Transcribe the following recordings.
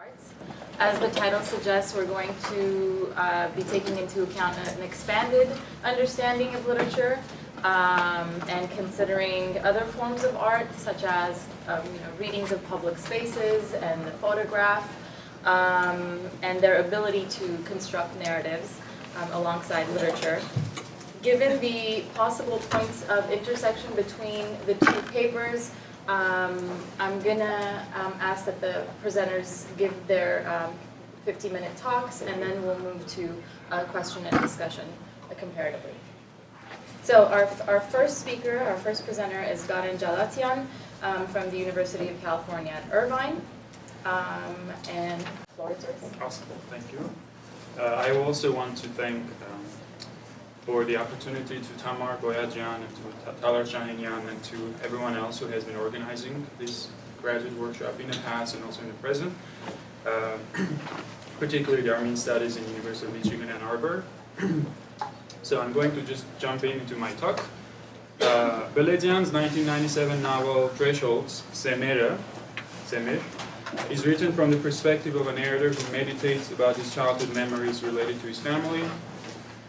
arts. As the title suggests, we're going to be taking into account an expanded understanding of literature and considering other forms of art, such as readings of public spaces and the photograph, and their ability to construct narratives alongside literature. Given the possible points of intersection between the two papers, I'm going to ask that the presenters give their 50-minute talks, and then we'll move to a question and discussion comparatively. So our first speaker, our first presenter is Boyadjian from the University of California at Irvine. And the floor is yours. Awesome, thank you. I also want to thank for the opportunity to Tamar, Boyadjian, and to Talar Shahinian, and to everyone else who has been organizing this graduate workshop in the past and also in the present, particularly the Armenian Studies in the University of Michigan, Ann Arbor. So I'm going to just jump into my talk. Boyadjian's 1997 novel Thresholds, Semir, is written from the perspective of a narrator who meditates about his childhood memories related to his family.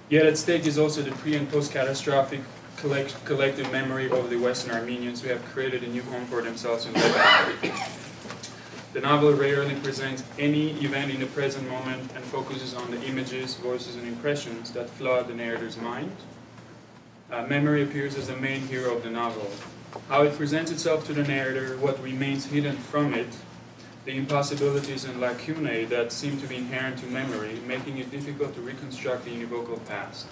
Yet at stake is also the pre- and post-catastrophic collective memory of the Western Armenians who have created a new home for themselves in Lebanon. The novel rarely presents any event in the present moment and focuses on the images, voices, and impressions that flood the narrator's mind. Memory appears as the main hero of the novel. How it presents itself to the narrator, what remains hidden from it, the impossibilities and lacunae that seem to be inherent to memory, making it difficult to reconstruct the univocal past.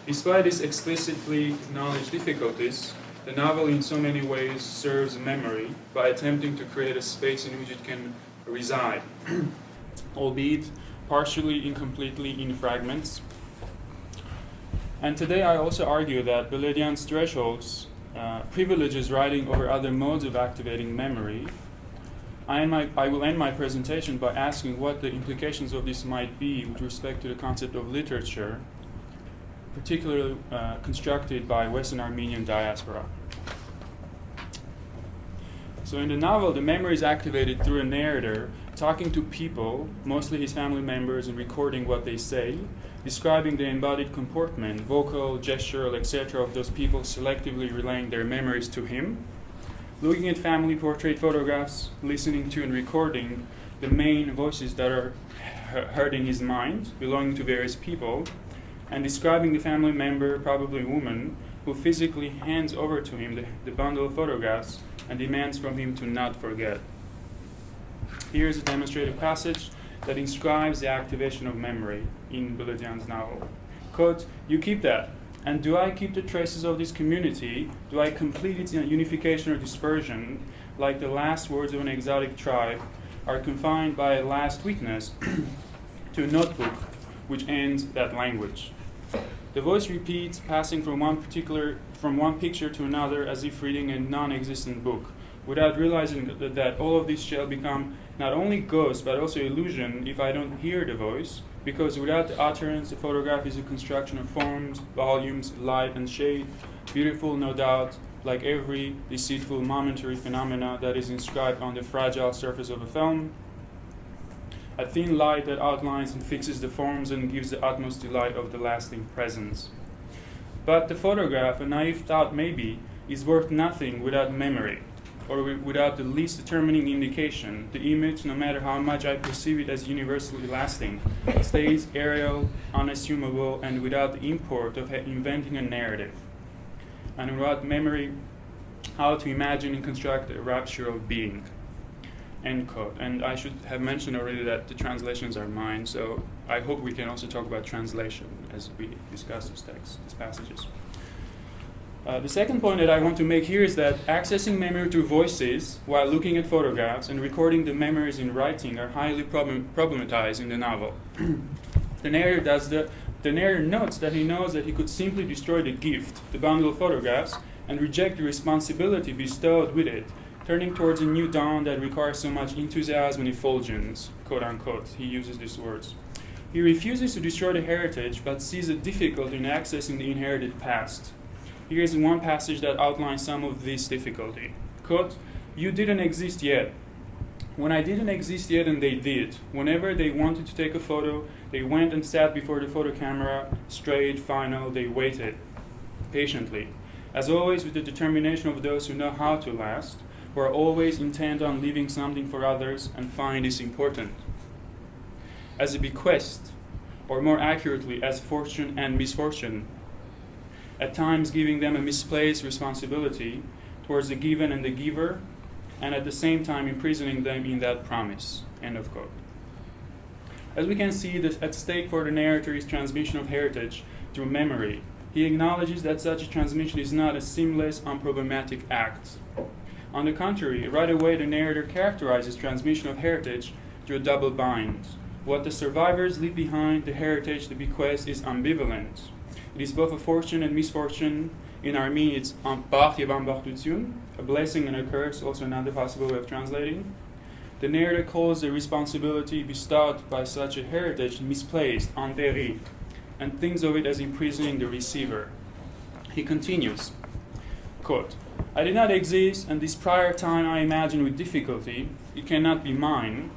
Despite these explicitly acknowledged difficulties, the novel in so many ways serves memory by attempting to create a space in which it can reside, albeit partially, incompletely, in fragments. And today I also argue that Boyadjian's Thresholds privileges writing over other modes of activating memory. I will end my presentation by asking what the implications of this might be with respect to the concept of literature, particularly constructed by Western Armenian diaspora. So in the novel, the memory is activated through a narrator talking to people, mostly his family members, and recording what they say, describing the embodied comportment, vocal, gestural, etc. of those people, selectively relaying their memories to him, looking at family portrait photographs, listening to and recording the main voices that are heard in his mind, belonging to various people, and describing the family member, probably a woman, who physically hands over to him the bundle of photographs and demands from him to not forget. Here is a demonstrative passage that inscribes the activation of memory in Boyadjian's novel. Quote, "You keep that. And do I keep the traces of this community? Do I complete its unification or dispersion, like the last words of an exotic tribe are confined by a last witness to a notebook which ends that language?" The voice repeats, passing from one picture to another as if reading a non-existent book, without realizing that all of this shall become not only ghost but also illusion if I don't hear the voice, because without the utterance, the photograph is a construction of forms, volumes, light, and shade, beautiful, no doubt, like every deceitful momentary phenomena that is inscribed on the fragile surface of a film, a thin light that outlines and fixes the forms and gives the utmost delight of the lasting presence. But the photograph, a naive thought maybe, is worth nothing without memory, or without the least determining indication. The image, no matter how much I perceive it as universally lasting, stays aerial, unassumable, and without the import of inventing a narrative. And without memory, how to imagine and construct a rapture of being. End quote. And I should have mentioned already that the translations are mine, so I hope we can also talk about translation as we discuss these passages. The second point that I want to make here is that accessing memory through voices while looking at photographs and recording the memories in writing are highly problematized in the novel. The narrator notes that he knows that he could simply destroy the gift, the bundle of photographs, and reject the responsibility bestowed with it, turning towards a new dawn that requires so much enthusiasm and effulgence, quote unquote. He uses these words. He refuses to destroy the heritage, but sees a difficulty in accessing the inherited past. Here is one passage that outlines some of this difficulty. Quote, "You didn't exist yet. When I didn't exist yet and they did. Whenever they wanted to take a photo, they went and sat before the photo camera, straight, final, they waited patiently. As always, with the determination of those who know how to last, who are always intent on leaving something for others and find this important. As a bequest, or more accurately, as fortune and misfortune, at times giving them a misplaced responsibility towards the given and the giver, and at the same time imprisoning them in that promise. End of quote. As we can see, at stake for the narrator is transmission of heritage through memory. He acknowledges that such a transmission is not a seamless, unproblematic act. On the contrary, right away the narrator characterizes transmission of heritage through a double bind. What the survivors leave behind, the heritage, the bequest, is ambivalent. It is both a fortune and misfortune. In Armenian, it's ambacht yev ambachtutun, a blessing and a curse, also another possible way of translating. The narrator calls the responsibility bestowed by such a heritage misplaced, enterré, and thinks of it as imprisoning the receiver. He continues, quote, I did not exist, and this prior time I imagine with difficulty. It cannot be mine.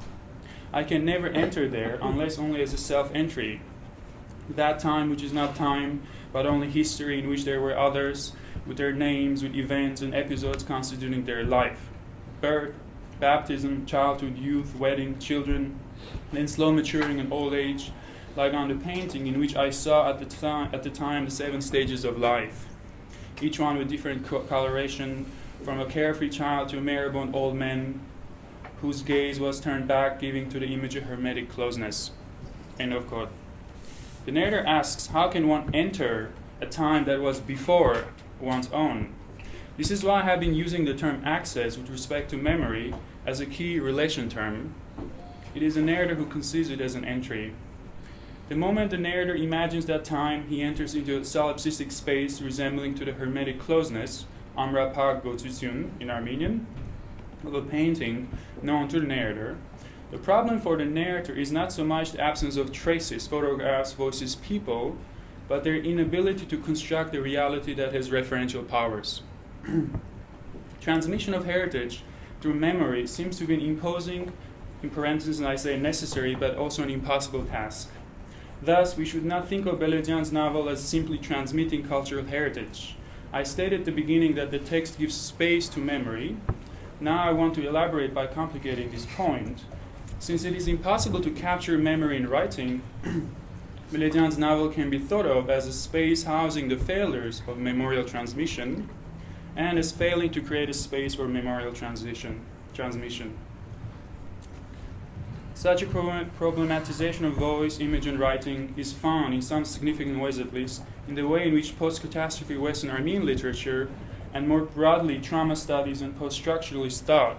I can never enter there unless only as a self-entry. That time which is not time, but only history in which there were others, with their names, with events and episodes constituting their life. Birth, baptism, childhood, youth, wedding, children, then slow maturing and old age, like on the painting in which I saw at the time the 7 stages of life, each one with different coloration, from a carefree child to a moribund old man, whose gaze was turned back, giving to the image a hermetic closeness. End of quote. The narrator asks, how can one enter a time that was before one's own? This is why I have been using the term access with respect to memory as a key relation term. It is the narrator who conceives it as an entry. The moment the narrator imagines that time, he enters into a solipsistic space resembling to the hermetic closeness, amra pag gotutyun in Armenian, of a painting known to the narrator. The problem for the narrator is not so much the absence of traces, photographs, voices, people, but their inability to construct a reality that has referential powers. Transmission of heritage through memory seems to be an imposing, in parentheses I say necessary, but also an impossible task. Thus, we should not think of Boyadjian's novel as simply transmitting cultural heritage. I stated at the beginning that the text gives space to memory. Now I want to elaborate by complicating this point. Since it is impossible to capture memory in writing, Boyadjian's novel can be thought of as a space housing the failures of memorial transmission, and as failing to create a space for memorial transmission. Such a problematization of voice, image, and writing is found, in some significant ways at least, in the way in which post-catastrophe Western Armenian literature, and more broadly trauma studies and post-structuralist thought,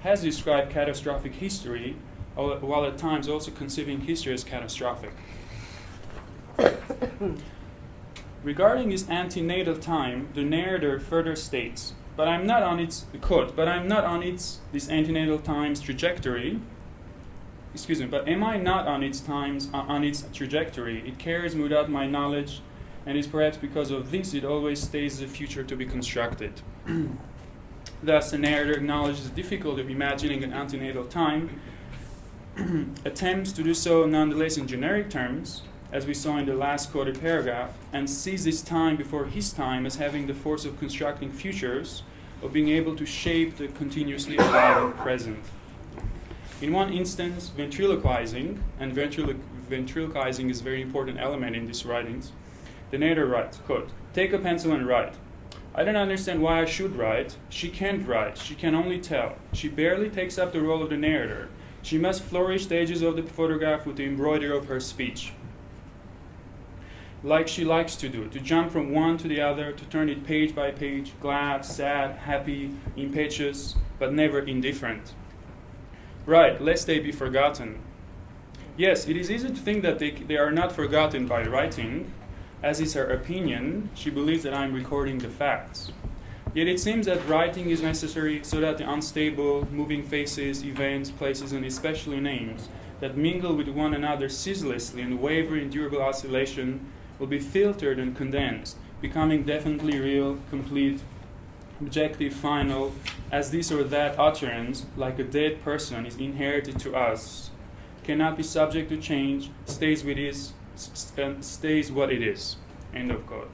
has described catastrophic history, while at times also conceiving history as catastrophic. Regarding this antenatal time, the narrator further states, but I'm not on its this antenatal time's trajectory. But am I not on its trajectory? It carries me without my knowledge, and it's perhaps because of this it always stays the future to be constructed. Thus, the narrator acknowledges the difficulty of imagining an antenatal time, attempts to do so nonetheless in generic terms, as we saw in the last quoted paragraph, and sees this time before his time as having the force of constructing futures, of being able to shape the continuously evolving present. In one instance, ventriloquizing, and ventriloquizing is a very important element in these writings, the narrator writes, quote, take a pencil and write. I don't understand why I should write. She can't write. She can only tell. She barely takes up the role of the narrator. She must flourish the edges of the photograph with the embroidery of her speech, like she likes to do, to jump from one to the other, to turn it page by page, glad, sad, happy, impetuous, but never indifferent. Right, lest they be forgotten. Yes, it is easy to think that they are not forgotten by writing. As is her opinion, she believes that I am recording the facts. Yet it seems that writing is necessary so that the unstable, moving faces, events, places, and especially names that mingle with one another ceaselessly and waver in durable oscillation will be filtered and condensed, becoming definitely real, complete, objective, final, as this or that utterance, like a dead person, is inherited to us, cannot be subject to change, stays what it is. End of quote.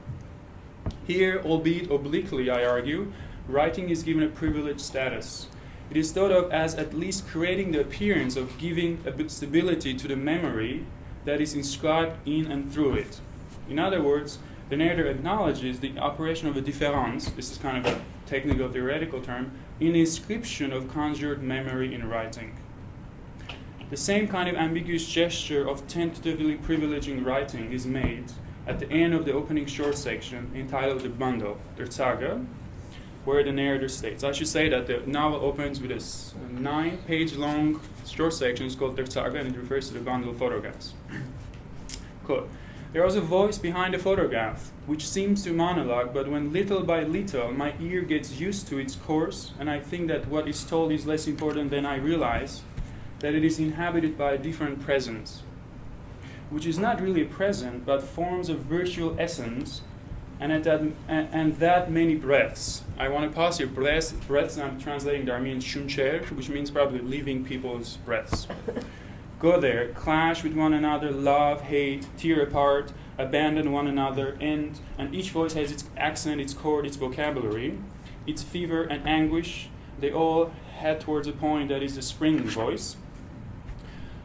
Here, albeit obliquely, I argue, writing is given a privileged status. It is thought of as at least creating the appearance of giving a bit stability to the memory that is inscribed in and through it. In other words, the narrator acknowledges the operation of a difference, this is kind of a technical theoretical term, in the inscription of conjured memory in writing. The same kind of ambiguous gesture of tentatively privileging writing is made at the end of the opening short section entitled The Bundle, Der Tage, where the narrator states. I should say that the novel opens with a 9-page long short section. It's called Der Tage, and it refers to the bundle of photographs. Quote, there was a voice behind the photograph, which seems to monologue, but when little by little my ear gets used to its course, and I think that what is told is less important than I realize, that it is inhabited by a different presence, which is not really a present, but forms a virtual essence, and that many breaths. I want to pause here. Breaths, I'm translating the Armenian shuncher, which means probably living people's breaths. Go there, clash with one another, love, hate, tear apart, abandon one another, and each voice has its accent, its chord, its vocabulary, its fever and anguish. They all head towards a point that is the spring voice.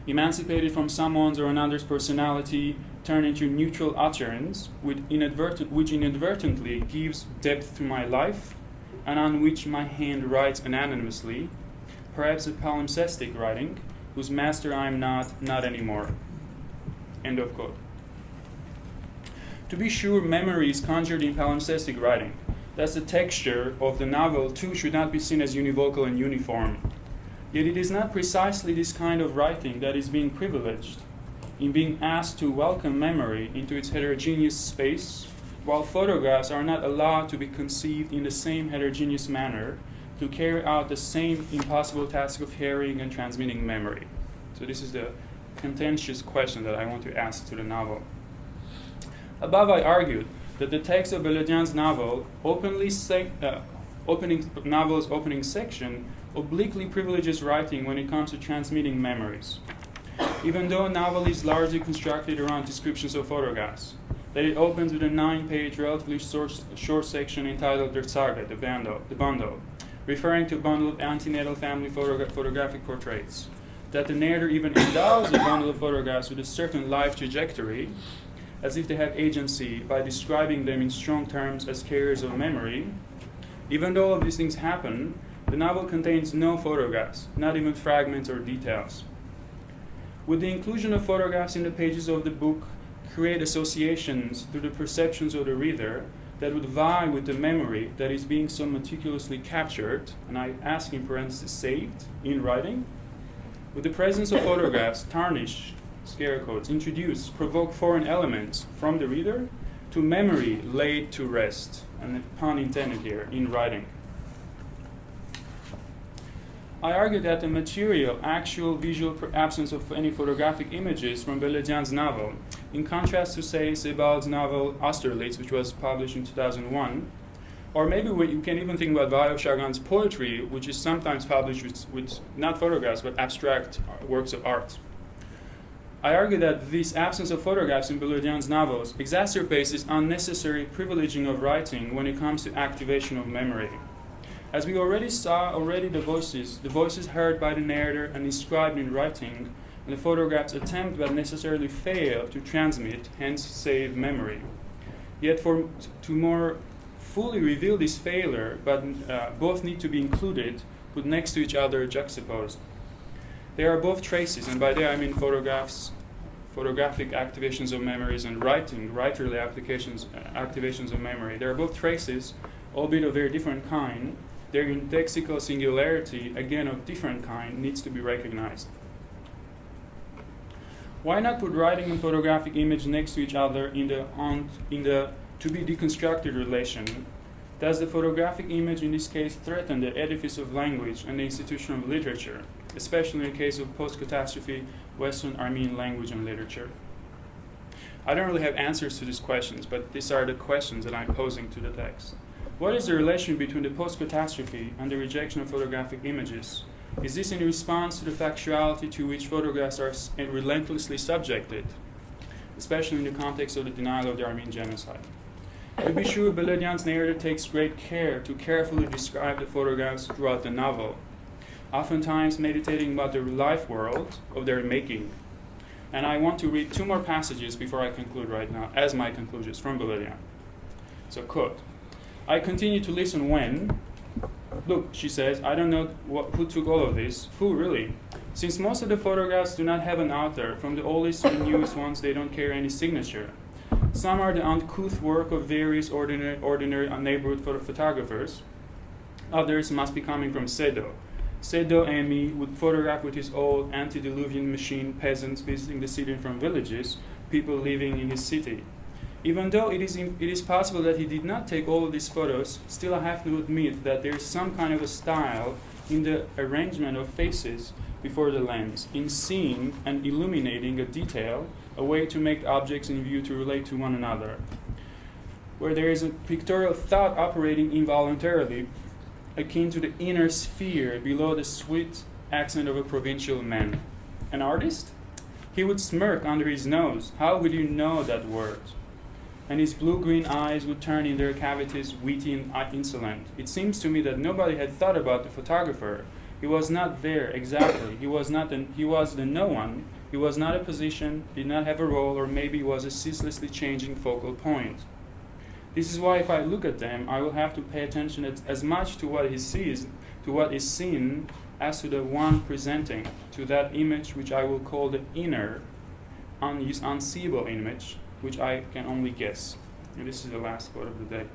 Emancipated from someone's or another's personality, turn into neutral utterance, which inadvertently gives depth to my life, and on which my hand writes anonymously, perhaps a palimpsestic writing, whose master I am not anymore. End of quote. To be sure, memory is conjured in palimpsestic writing. Thus the texture of the novel too should not be seen as univocal and uniform. Yet it is not precisely this kind of writing that is being privileged in being asked to welcome memory into its heterogeneous space, while photographs are not allowed to be conceived in the same heterogeneous manner to carry out the same impossible task of hearing and transmitting memory. So this is the contentious question that I want to ask to the novel. Above, I argued that the text of Boyadjian's novel, novel's opening section, obliquely privileges writing when it comes to transmitting memories. Even though a novel is largely constructed around descriptions of photographs, that it opens with a 9-page, relatively short section entitled Der Tage, the bundle, referring to a bundle of antenatal family photographic portraits, that the narrator even endows a bundle of photographs with a certain life trajectory, as if they have agency by describing them in strong terms as carriers of memory. Even though all of these things happen, the novel contains no photographs, not even fragments or details. Would the inclusion of photographs in the pages of the book create associations through the perceptions of the reader that would vie with the memory that is being so meticulously captured, and I ask in parentheses, saved, in writing? Would the presence of photographs tarnish, scare quotes, introduce, provoke foreign elements from the reader to memory laid to rest, and pun intended here, in writing? I argue that the material, actual visual absence of any photographic images from Boyadjian's novel, in contrast to, say, Sebald's novel Austerlitz, which was published in 2001, or maybe you can even think about Vayo Shagan's poetry, which is sometimes published with not photographs, but abstract works of art. I argue that this absence of photographs in Boyadjian's novels exacerbates this unnecessary privileging of writing when it comes to activation of memory. As we already saw, the voices heard by the narrator and inscribed in writing, and the photographs attempt but necessarily fail to transmit, hence save memory. Yet to more fully reveal this failure, but both need to be included, put next to each other, juxtaposed. They are both traces, and by that I mean photographic activations of memories, and writerly activations of memory. They are both traces, albeit of very different kind. Their indexical singularity, again of different kind, needs to be recognized. Why not put writing and photographic image next to each other in the to be deconstructed relation? Does the photographic image in this case threaten the edifice of language and the institution of literature, especially in the case of post-catastrophe Western Armenian language and literature? I don't really have answers to these questions, but these are the questions that I'm posing to the text. What is the relation between the post-catastrophe and the rejection of photographic images? Is this in response to the factuality to which photographs are relentlessly subjected, especially in the context of the denial of the Armenian genocide? To be sure, Boyadjian's narrative takes great care to carefully describe the photographs throughout the novel, oftentimes meditating about the life world of their making. And I want to read 2 more passages before I conclude right now, as my conclusions from Boyadjian. So, quote, I continue to listen when, look, she says, I don't know who took all of this. Who, really? Since most of the photographs do not have an author, from the oldest to the newest ones, they don't carry any signature. Some are the uncouth work of various ordinary neighborhood photographers. Others must be coming from Sedo. Sedo Emi would photograph with his old antediluvian machine peasants visiting the city from villages, people living in his city. Even though it is possible that he did not take all of these photos, still I have to admit that there is some kind of a style in the arrangement of faces before the lens, in seeing and illuminating a detail, a way to make objects in view to relate to one another, where there is a pictorial thought operating involuntarily, akin to the inner sphere below the sweet accent of a provincial man. An artist? He would smirk under his nose. How would you know that word? And his blue-green eyes would turn in their cavities witty and insolent. It seems to me that nobody had thought about the photographer. He was not there exactly. He was the no one. He was not a position, did not have a role, or maybe was a ceaselessly changing focal point. This is why if I look at them, I will have to pay attention as much to what he sees, to what is seen, as to the one presenting, to that image which I will call the inner, unseeable image, which I can only guess. And this is the last quote of the day.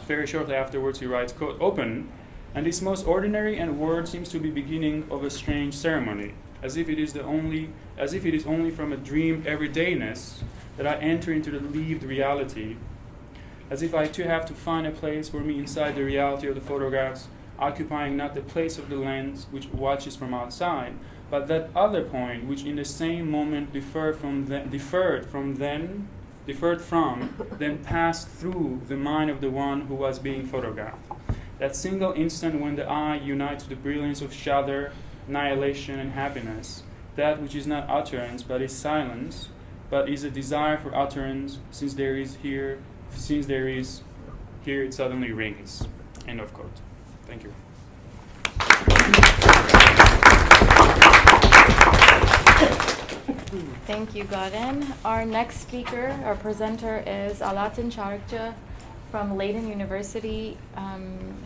Very shortly afterwards he writes, quote, open, and this most ordinary and word seems to be beginning of a strange ceremony, as if it is only from a dream everydayness that I enter into the lived reality, as if I too have to find a place for me inside the reality of the photographs, occupying not the place of the lens which watches from outside, but that other point which in the same moment differed from, then passed through the mind of the one who was being photographed. That single instant when the eye unites the brilliance of shudder, annihilation, and happiness, that which is not utterance but is silence, but is a desire for utterance, since there is here it suddenly rings. End of quote. Thank you. Thank you, Gordon. Our next speaker, our presenter, is Alatin Charikja from Leiden University.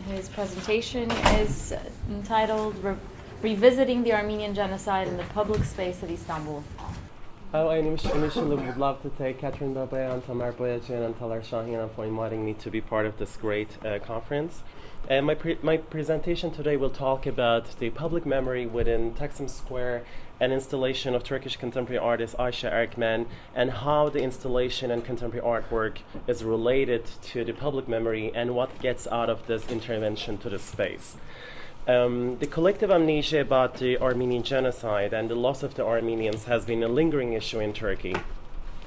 His presentation is entitled Revisiting the Armenian Genocide in the Public Space at Istanbul. I initially would love to thank Catherine Babayan, Tamar, Boyadjian, and Talar Shahian for inviting me to be part of this great conference. And my presentation today will talk about the public memory within Taksim Square, an installation of Turkish contemporary artist Ayşe Erkmen, and how the installation and contemporary artwork is related to the public memory and what gets out of this intervention to the space. The collective amnesia about the Armenian genocide and the loss of the Armenians has been a lingering issue in Turkey.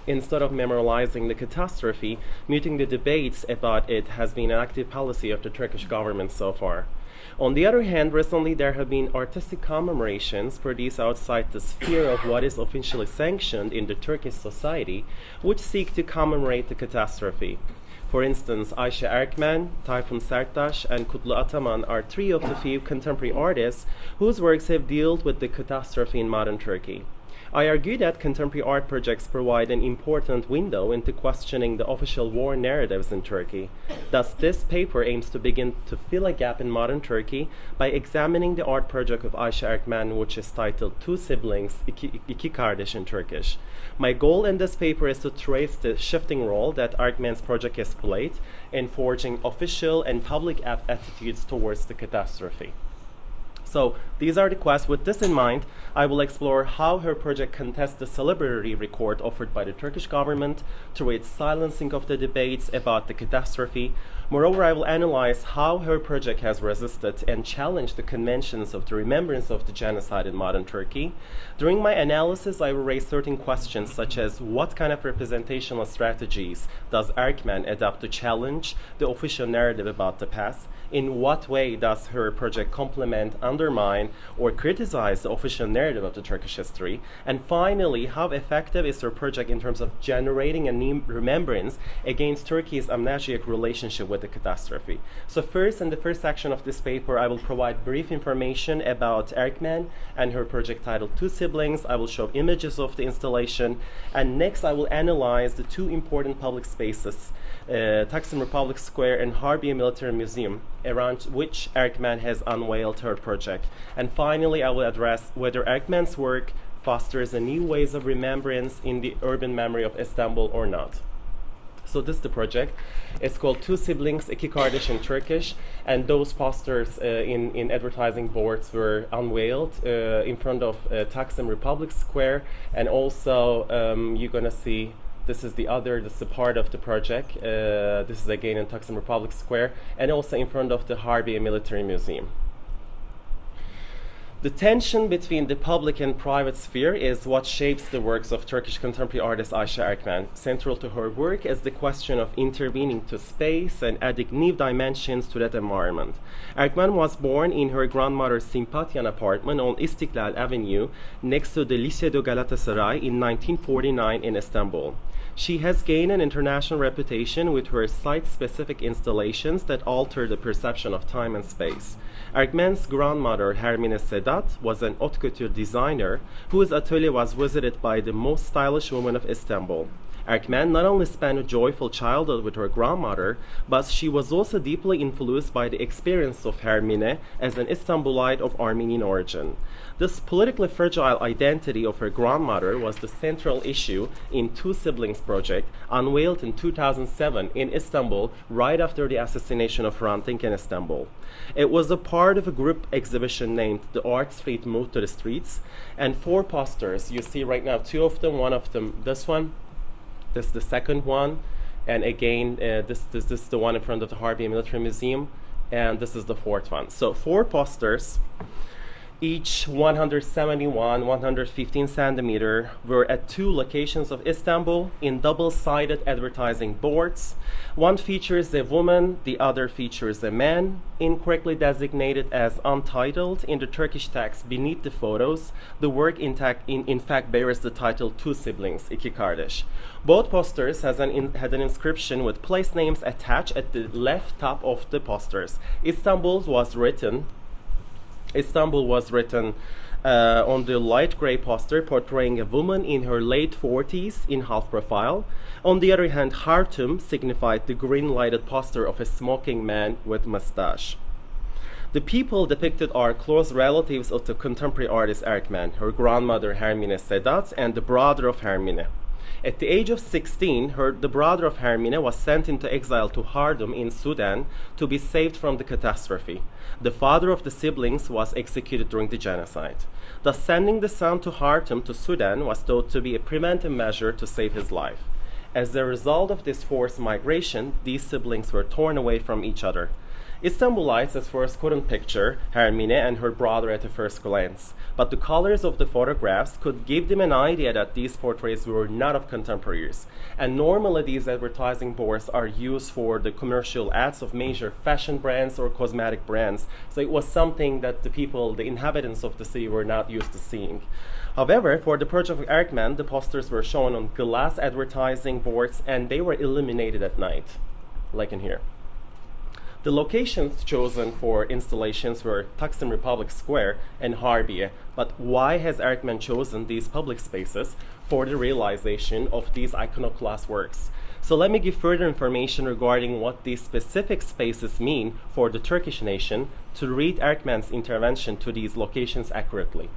Instead of memorializing the catastrophe, muting the debates about it has been an active policy of the Turkish government so far. On the other hand, recently there have been artistic commemorations produced outside the sphere of what is officially sanctioned in the Turkish society, which seek to commemorate the catastrophe. For instance, Ayşe Erkmen, Tayfun Serttaş, and Kutlu Ataman are 3 of the few contemporary artists whose works have dealt with the catastrophe in modern Turkey. I argue that contemporary art projects provide an important window into questioning the official war narratives in Turkey. Thus, this paper aims to begin to fill a gap in modern Turkey by examining the art project of Ayşe Erkmen, which is titled Two Siblings, İki Kardeş in Turkish. My goal in this paper is to trace the shifting role that Erkmen's project has played in forging official and public attitudes towards the catastrophe. So these are the quests. With this in mind, I will explore how her project contests the celebrity record offered by the Turkish government through its silencing of the debates about the catastrophe. Moreover, I will analyze how her project has resisted and challenged the conventions of the remembrance of the genocide in modern Turkey. During my analysis, I will raise certain questions such as what kind of representational strategies does Erkmen adopt to challenge the official narrative about the past? In what way does her project complement, undermine, or criticize the official narrative of the Turkish history? And finally, how effective is her project in terms of generating a new remembrance against Turkey's amnesiac relationship with the catastrophe? So first, in the first section of this paper, I will provide brief information about Erkmen and her project titled Two Siblings. I will show images of the installation. And next, I will analyze the two important public spaces, Taksim Republic Square and Harbiye Military Museum, around which Erkmen has unveiled her project. And finally, I will address whether Erkmen's work fosters a new ways of remembrance in the urban memory of Istanbul or not. So this is the project. It's called Two Siblings, İki Kardeş in Turkish, and those posters in advertising boards were unveiled in front of Taksim Republic Square, and also you're gonna see this is the part of the project. This is again in Taksim Republic Square, and also in front of the Harbiye Military Museum. The tension between the public and private sphere is what shapes the works of Turkish contemporary artist Ayşe Erkmen. Central to her work is the question of intervening to space and adding new dimensions to that environment. Erkmen was born in her grandmother's Simpatyan apartment on İstiklal Avenue next to the Lycée de Galatasaray in 1949 in Istanbul. She has gained an international reputation with her site-specific installations that alter the perception of time and space. Erkmen's grandmother, Hermine Sedat, was an haute couture designer whose atelier was visited by the most stylish women of Istanbul. Erkmen not only spent a joyful childhood with her grandmother, but she was also deeply influenced by the experience of Hermine as an Istanbulite of Armenian origin. This politically fragile identity of her grandmother was the central issue in Two Siblings project, unveiled in 2007 in Istanbul right after the assassination of Hrant Dink in Istanbul. It was a part of a group exhibition named The Art Street Moved to the Streets, and 4 posters. You see right now 2 of them, one of them this one, this is the second one, and again this is the one in front of the Harbiye Military Museum, and this is the 4th one. So 4 posters, each 171, 115 centimeter, were at 2 locations of Istanbul in double-sided advertising boards. One features a woman, the other features a man, incorrectly designated as untitled in the Turkish text beneath the photos. The work in fact bears the title Two Siblings, İki Kardeş. Both posters had an inscription with place names attached at the left top of the posters. Istanbul was written on the light gray poster, portraying a woman in her late 40s in half profile. On the other hand, Khartoum signified the green lighted poster of a smoking man with mustache. The people depicted are close relatives of the contemporary artist Erkmen, her grandmother Hermine Sedat, and the brother of Hermine. At the age of 16, the brother of Hermine was sent into exile to Khartoum in Sudan to be saved from the catastrophe. The father of the siblings was executed during the genocide. Thus, sending the son to Khartoum to Sudan was thought to be a preventive measure to save his life. As a result of this forced migration, these siblings were torn away from each other. Istanbulites at first couldn't picture Hermine and her brother at the first glance, but the colors of the photographs could give them an idea that these portraits were not of contemporaries. And normally these advertising boards are used for the commercial ads of major fashion brands or cosmetic brands, so it was something that the inhabitants of the city were not used to seeing. However, for the project of Erkmen, the posters were shown on glass advertising boards and they were illuminated at night, like in here. The locations chosen for installations were Taksim Republic Square and Harbiye, but why has Erkmen chosen these public spaces for the realization of these iconoclast works? So let me give further information regarding what these specific spaces mean for the Turkish nation to read Erkmen's intervention to these locations accurately.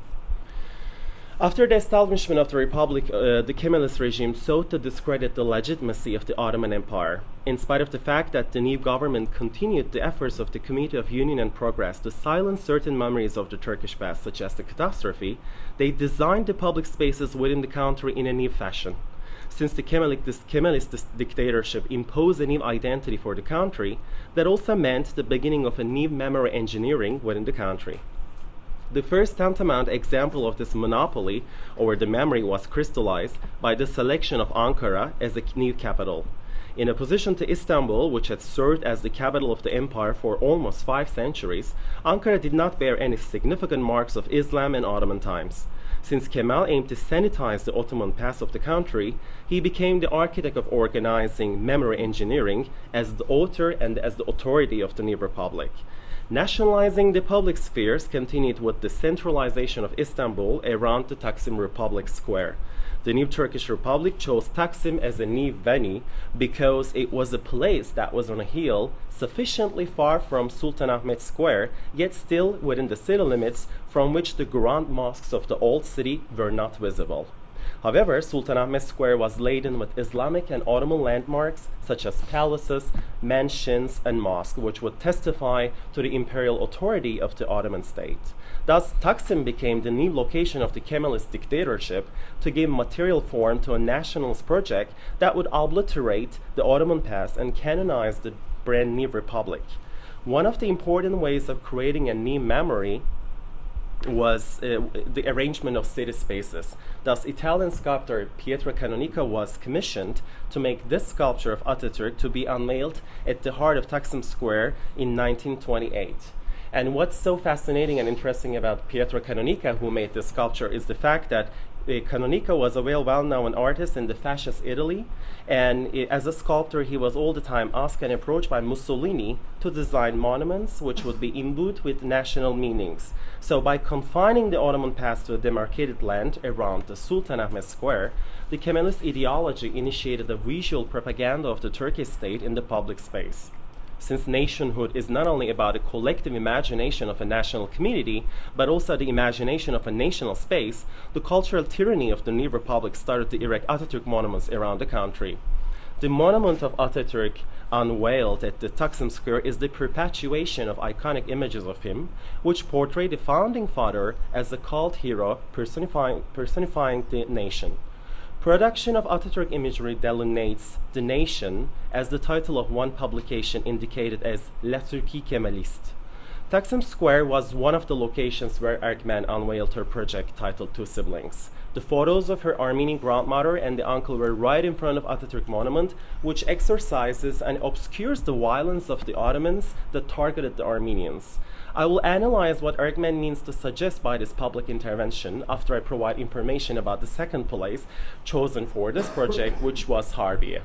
After the establishment of the Republic, the Kemalist regime sought to discredit the legitimacy of the Ottoman Empire. In spite of the fact that the new government continued the efforts of the Committee of Union and Progress to silence certain memories of the Turkish past, such as the catastrophe, they designed the public spaces within the country in a new fashion. Since the Kemalist dictatorship imposed a new identity for the country, that also meant the beginning of a new memory engineering within the country. The first tantamount example of this monopoly over the memory was crystallized by the selection of Ankara as a new capital. In opposition to Istanbul, which had served as the capital of the empire for almost 5 centuries, Ankara did not bear any significant marks of Islam in Ottoman times. Since Kemal aimed to sanitize the Ottoman past of the country, he became the architect of organizing memory engineering as the author and as the authority of the new republic. Nationalizing the public spheres continued with the centralization of Istanbul around the Taksim Republic Square. The new Turkish Republic chose Taksim as a new venue because it was a place that was on a hill sufficiently far from Sultanahmet Square, yet still within the city limits from which the grand mosques of the old city were not visible. However, Sultanahmet Square was laden with Islamic and Ottoman landmarks such as palaces, mansions, and mosques, which would testify to the imperial authority of the Ottoman state. Thus, Taksim became the new location of the Kemalist dictatorship to give material form to a nationalist project that would obliterate the Ottoman past and canonize the brand new republic. One of the important ways of creating a new memory was the arrangement of city spaces. Thus, Italian sculptor Pietro Canonica was commissioned to make this sculpture of Ataturk to be unveiled at the heart of Taksim Square in 1928. And what's so fascinating and interesting about Pietro Canonica, who made this sculpture, is the fact that Canonica was a well-known artist in the fascist Italy, and as a sculptor he was all the time asked and approached by Mussolini to design monuments which would be imbued with national meanings. So by confining the Ottoman past to a demarcated land around the Sultanahmet Square, the Kemalist ideology initiated a visual propaganda of the Turkish state in the public space. Since nationhood is not only about a collective imagination of a national community, but also the imagination of a national space, the cultural tyranny of the new republic started to erect Ataturk monuments around the country. The monument of Ataturk unveiled at the Taksim Square is the perpetuation of iconic images of him, which portray the founding father as a cult hero personifying the nation. Production of Ataturk imagery delineates the nation, as the title of one publication indicated as La Turquie Kemaliste. Taksim Square was one of the locations where Erkmen unveiled her project titled Two Siblings. The photos of her Armenian grandmother and the uncle were right in front of Ataturk monument, which exorcises and obscures the violence of the Ottomans that targeted the Armenians. I will analyze what Erkmen means to suggest by this public intervention after I provide information about the second place chosen for this project, which was Harbiye.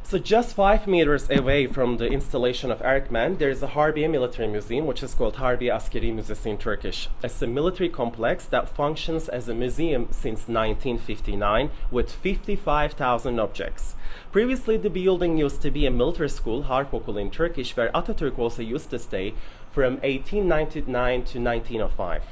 So just 5 meters away from the installation of Erkmen, there is a Harbiye military museum, which is called Harbiye Askeri Müzesi in Turkish. It's a military complex that functions as a museum since 1959 with 55,000 objects. Previously, the building used to be a military school, Harp Okulu in Turkish, where Ataturk also used to stay from 1899 to 1905.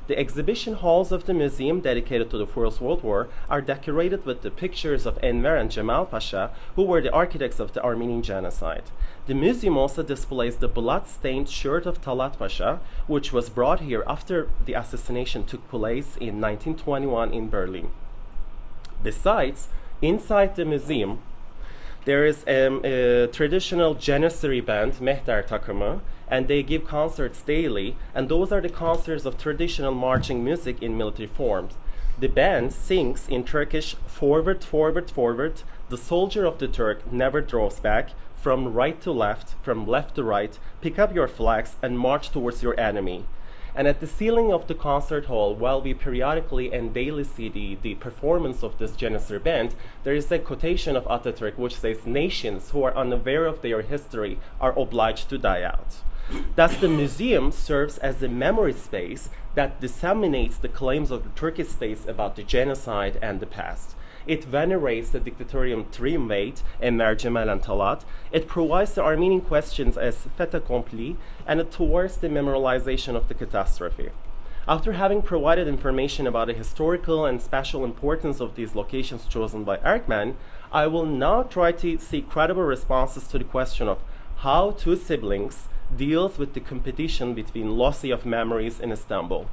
The exhibition halls of the museum dedicated to the First World War are decorated with the pictures of Enver and Cemal Pasha, who were the architects of the Armenian genocide. The museum also displays the blood-stained shirt of Talat Pasha, which was brought here after the assassination took place in 1921 in Berlin. Besides, inside the museum, there is a traditional Janissary band, Mehter Takımı, and they give concerts daily, and those are the concerts of traditional marching music in military forms. The band sings in Turkish, forward, forward, forward, the soldier of the Turk never draws back, from right to left, from left to right, pick up your flags and march towards your enemy. And at the ceiling of the concert hall, while we periodically and daily see the performance of this Janissary band, there is a quotation of Ataturk which says, "Nations who are unaware of their history are obliged to die out." Thus, the museum serves as a memory space that disseminates the claims of the Turkish states about the genocide and the past. It venerates the dictatorial triumvirate, Enver, Cemal, and Talat. It provides the Armenian questions as fait accompli, and it towards the memorialization of the catastrophe. After having provided information about the historical and spatial importance of these locations chosen by Erkman, I will now try to see credible responses to the question of how Two Siblings deals with the competition between lossy of memories in Istanbul.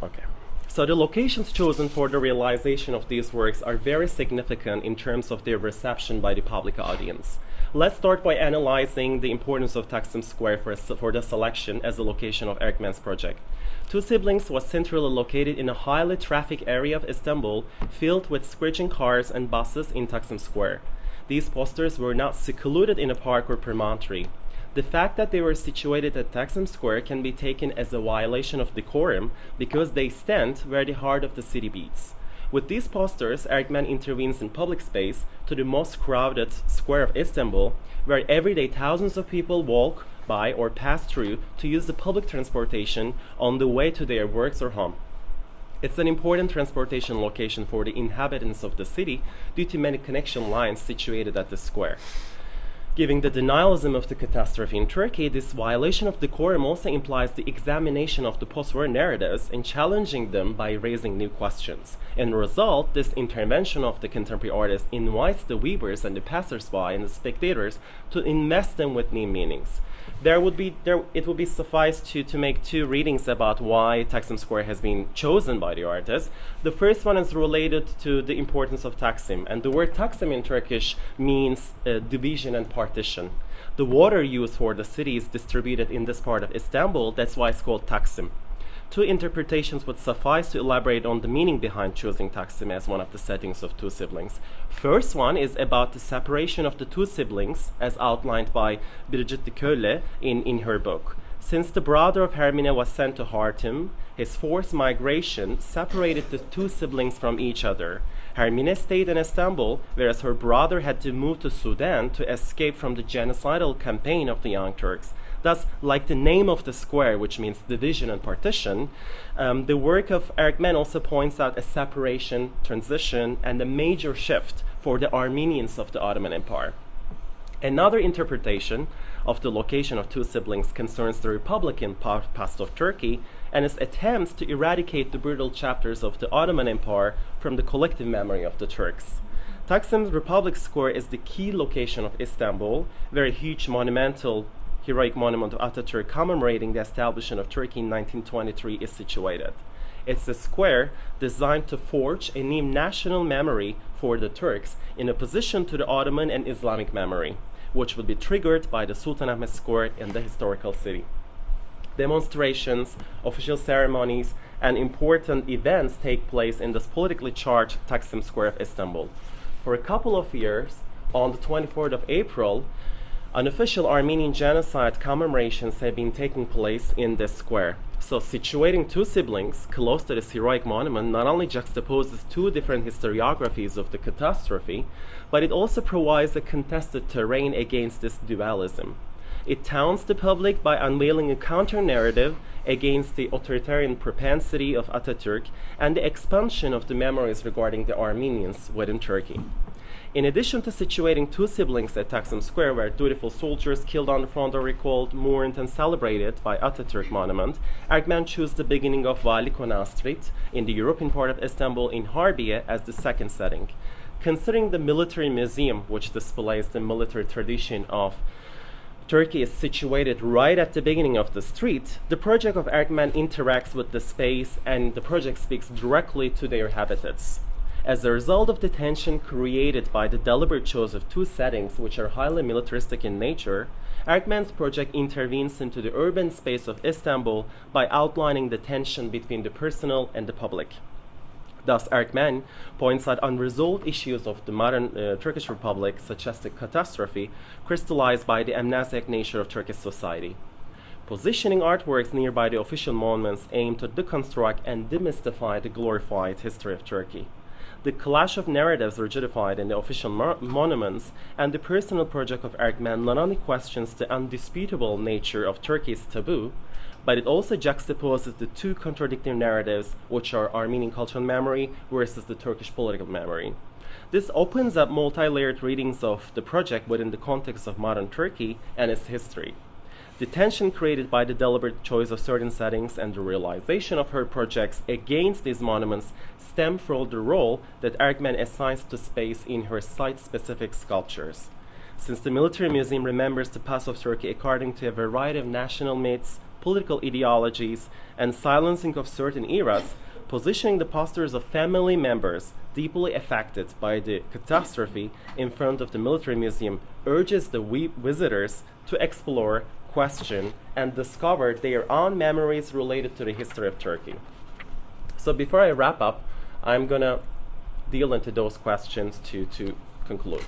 Okay. So the locations chosen for the realization of these works are very significant in terms of their reception by the public audience. Let's start by analyzing the importance of Taksim Square for the selection as the location of Erkman's project. Two Siblings was centrally located in a highly trafficked area of Istanbul, filled with screeching cars and buses in Taksim Square. These posters were not secluded in a park or promontory. The fact that they were situated at Taksim Square can be taken as a violation of decorum because they stand where the heart of the city beats. With these posters, Erkman intervenes in public space to the most crowded square of Istanbul, where every day thousands of people walk by or pass through to use the public transportation on the way to their works or home. It's an important transportation location for the inhabitants of the city due to many connection lines situated at the square. Given the denialism of the catastrophe in Turkey, this violation of decorum also implies the examination of the post-war narratives and challenging them by raising new questions. In result, this intervention of the contemporary artist invites the weavers and the passers-by and the spectators to invest them with new meanings. It would be suffice to make two readings about why Taksim Square has been chosen by the artist. The first one is related to the importance of Taksim, and the word Taksim in Turkish means division and partition. The water used for the city is distributed in this part of Istanbul, that's why it's called Taksim. Two interpretations would suffice to elaborate on the meaning behind choosing Taksim as one of the settings of Two Siblings. First one is about the separation of the two siblings as outlined by Brigitte de Kölle in her book. Since the brother of Hermine was sent to Hartum, his forced migration separated the two siblings from each other. Hermine stayed in Istanbul, whereas her brother had to move to Sudan to escape from the genocidal campaign of the Young Turks. Thus, like the name of the square, which means division and partition, the work of Erkman also points out a separation, transition, and a major shift for the Armenians of the Ottoman Empire. Another interpretation of the location of Two Siblings concerns the Republican past of Turkey and its attempts to eradicate the brutal chapters of the Ottoman Empire from the collective memory of the Turks. Taksim Republic Square is the key location of Istanbul, where a huge monumental heroic monument of Atatürk commemorating the establishment of Turkey in 1923 is situated. It's a square designed to forge a new national memory for the Turks in opposition to the Ottoman and Islamic memory, which would be triggered by the Sultanahmet Square in the historical city. Demonstrations, official ceremonies, and important events take place in this politically charged Taksim Square of Istanbul. For a couple of years, on the 24th of April, unofficial Armenian genocide commemorations have been taking place in this square. So situating Two Siblings close to this heroic monument not only juxtaposes two different historiographies of the catastrophe, but it also provides a contested terrain against this dualism. It taunts the public by unveiling a counter-narrative against the authoritarian propensity of Atatürk and the expansion of the memories regarding the Armenians within Turkey. In addition to situating Two Siblings at Taksim Square, where dutiful soldiers killed on the front are recalled, mourned, and celebrated by Atatürk monument, Erkman chose the beginning of Vali Konağı Street in the European part of Istanbul in Harbiye as the second setting. Considering the military museum, which displays the military tradition of Turkey, is situated right at the beginning of the street, the project of Erkman interacts with the space and the project speaks directly to their habitats. As a result of the tension created by the deliberate choice of two settings which are highly militaristic in nature, Erkman's project intervenes into the urban space of Istanbul by outlining the tension between the personal and the public. Thus, Erkman points out unresolved issues of the modern Turkish Republic, such as the catastrophe, crystallized by the amnesiac nature of Turkish society. Positioning artworks nearby the official monuments aim to deconstruct and demystify the glorified history of Turkey. The clash of narratives rigidified in the official monuments and the personal project of Erkman not only questions the undisputable nature of Turkey's taboo, but it also juxtaposes the two contradictory narratives, which are Armenian cultural memory versus the Turkish political memory. This opens up multi-layered readings of the project within the context of modern Turkey and its history. The tension created by the deliberate choice of certain settings and the realization of her projects against these monuments stem from the role that Erkman assigns to space in her site-specific sculptures. Since the Military Museum remembers the past of Turkey according to a variety of national myths, political ideologies, and silencing of certain eras, positioning the posters of family members deeply affected by the catastrophe in front of the Military Museum urges the visitors to explore, question, and discover their own memories related to the history of Turkey. So before I wrap up, I'm going to deal into those questions to conclude.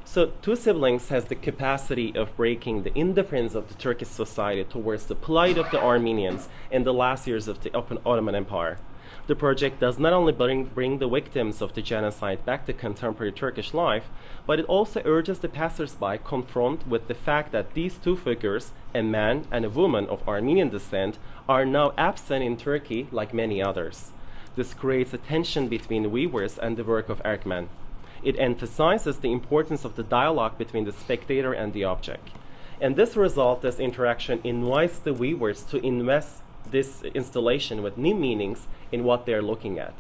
So Two Siblings has the capacity of breaking the indifference of the Turkish society towards the plight of the Armenians in the last years of the Ottoman Empire. The project does not only bring the victims of the genocide back to contemporary Turkish life, but it also urges the passersby confront with the fact that these two figures, a man and a woman of Armenian descent, are now absent in Turkey like many others. This creates a tension between the viewers and the work of Erkman. It emphasizes the importance of the dialogue between the spectator and the object. And this result, this interaction, invites the viewers to invest this installation with new meanings in what they're looking at.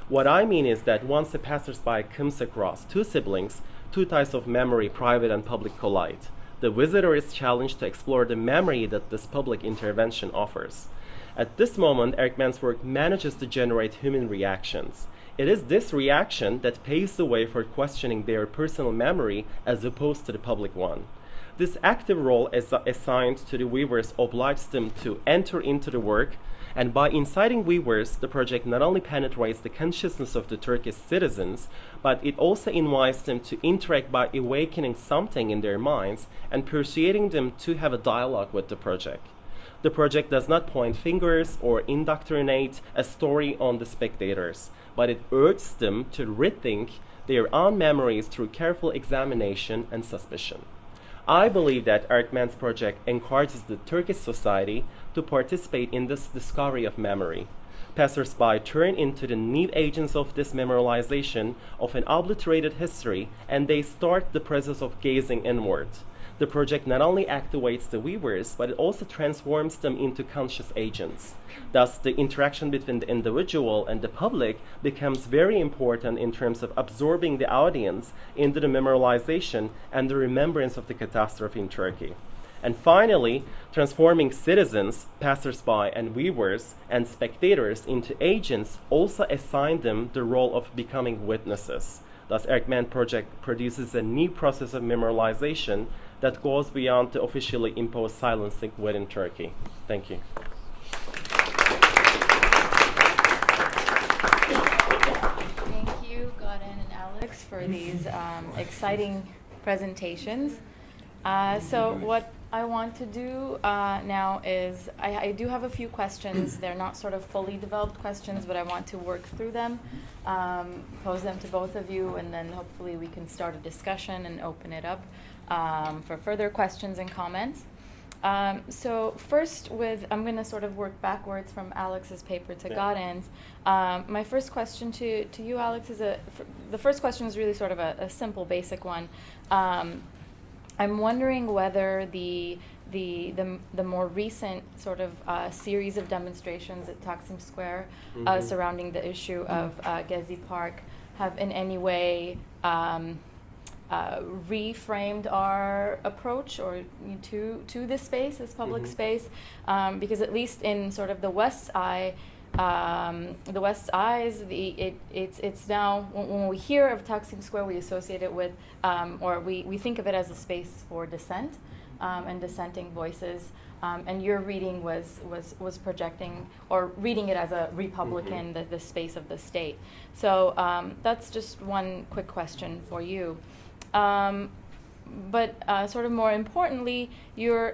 What I mean is that once a passersby comes across two siblings, two types of memory, private and public, collide. The visitor is challenged to explore the memory that this public intervention offers. At this moment, Erkman's work manages to generate human reactions. It is this reaction that paves the way for questioning their personal memory as opposed to the public one. This active role assigned to the viewers obliges them to enter into the work, and by inciting viewers, the project not only penetrates the consciousness of the Turkish citizens, but it also invites them to interact by awakening something in their minds and persuading them to have a dialogue with the project. The project does not point fingers or indoctrinate a story on the spectators, but it urges them to rethink their own memories through careful examination and suspicion. I believe that Erkman's project encourages the Turkish society to participate in this discovery of memory. Passersby turn into the need agents of this memorialization of an obliterated history, and they start the process of gazing inward. The project not only activates the viewers, but it also transforms them into conscious agents. Thus, the interaction between the individual and the public becomes very important in terms of absorbing the audience into the memorialization and the remembrance of the catastrophe in Turkey. And finally, transforming citizens, passersby, and viewers and spectators into agents also assign them the role of becoming witnesses. Thus, Erkman project produces a new process of memorialization that goes beyond the officially imposed silencing within Turkey. Thank you. Thank you, Gauden and Alex, for these exciting presentations. So what I want to do now is, I do have a few questions. They're not sort of fully developed questions, but I want to work through them, pose them to both of you, and then hopefully we can start a discussion and open it up for further questions and comments. So first, I'm going to sort of work backwards from Alex's paper to Gauden's. My first question to you, Alex, is the first question is really sort of a simple, basic one. I'm wondering whether the more recent sort of series of demonstrations at Taksim Square surrounding the issue of Gezi Park have in any way reframed our approach or to this space, this public space, because at least in sort of the West's eyes, it's now when we hear of Taksim Square, we associate it with, or we think of it as a space for dissent and dissenting voices. And your reading was projecting or reading it as a Republican, the space of the state. So that's just one quick question for you. But sort of more importantly, your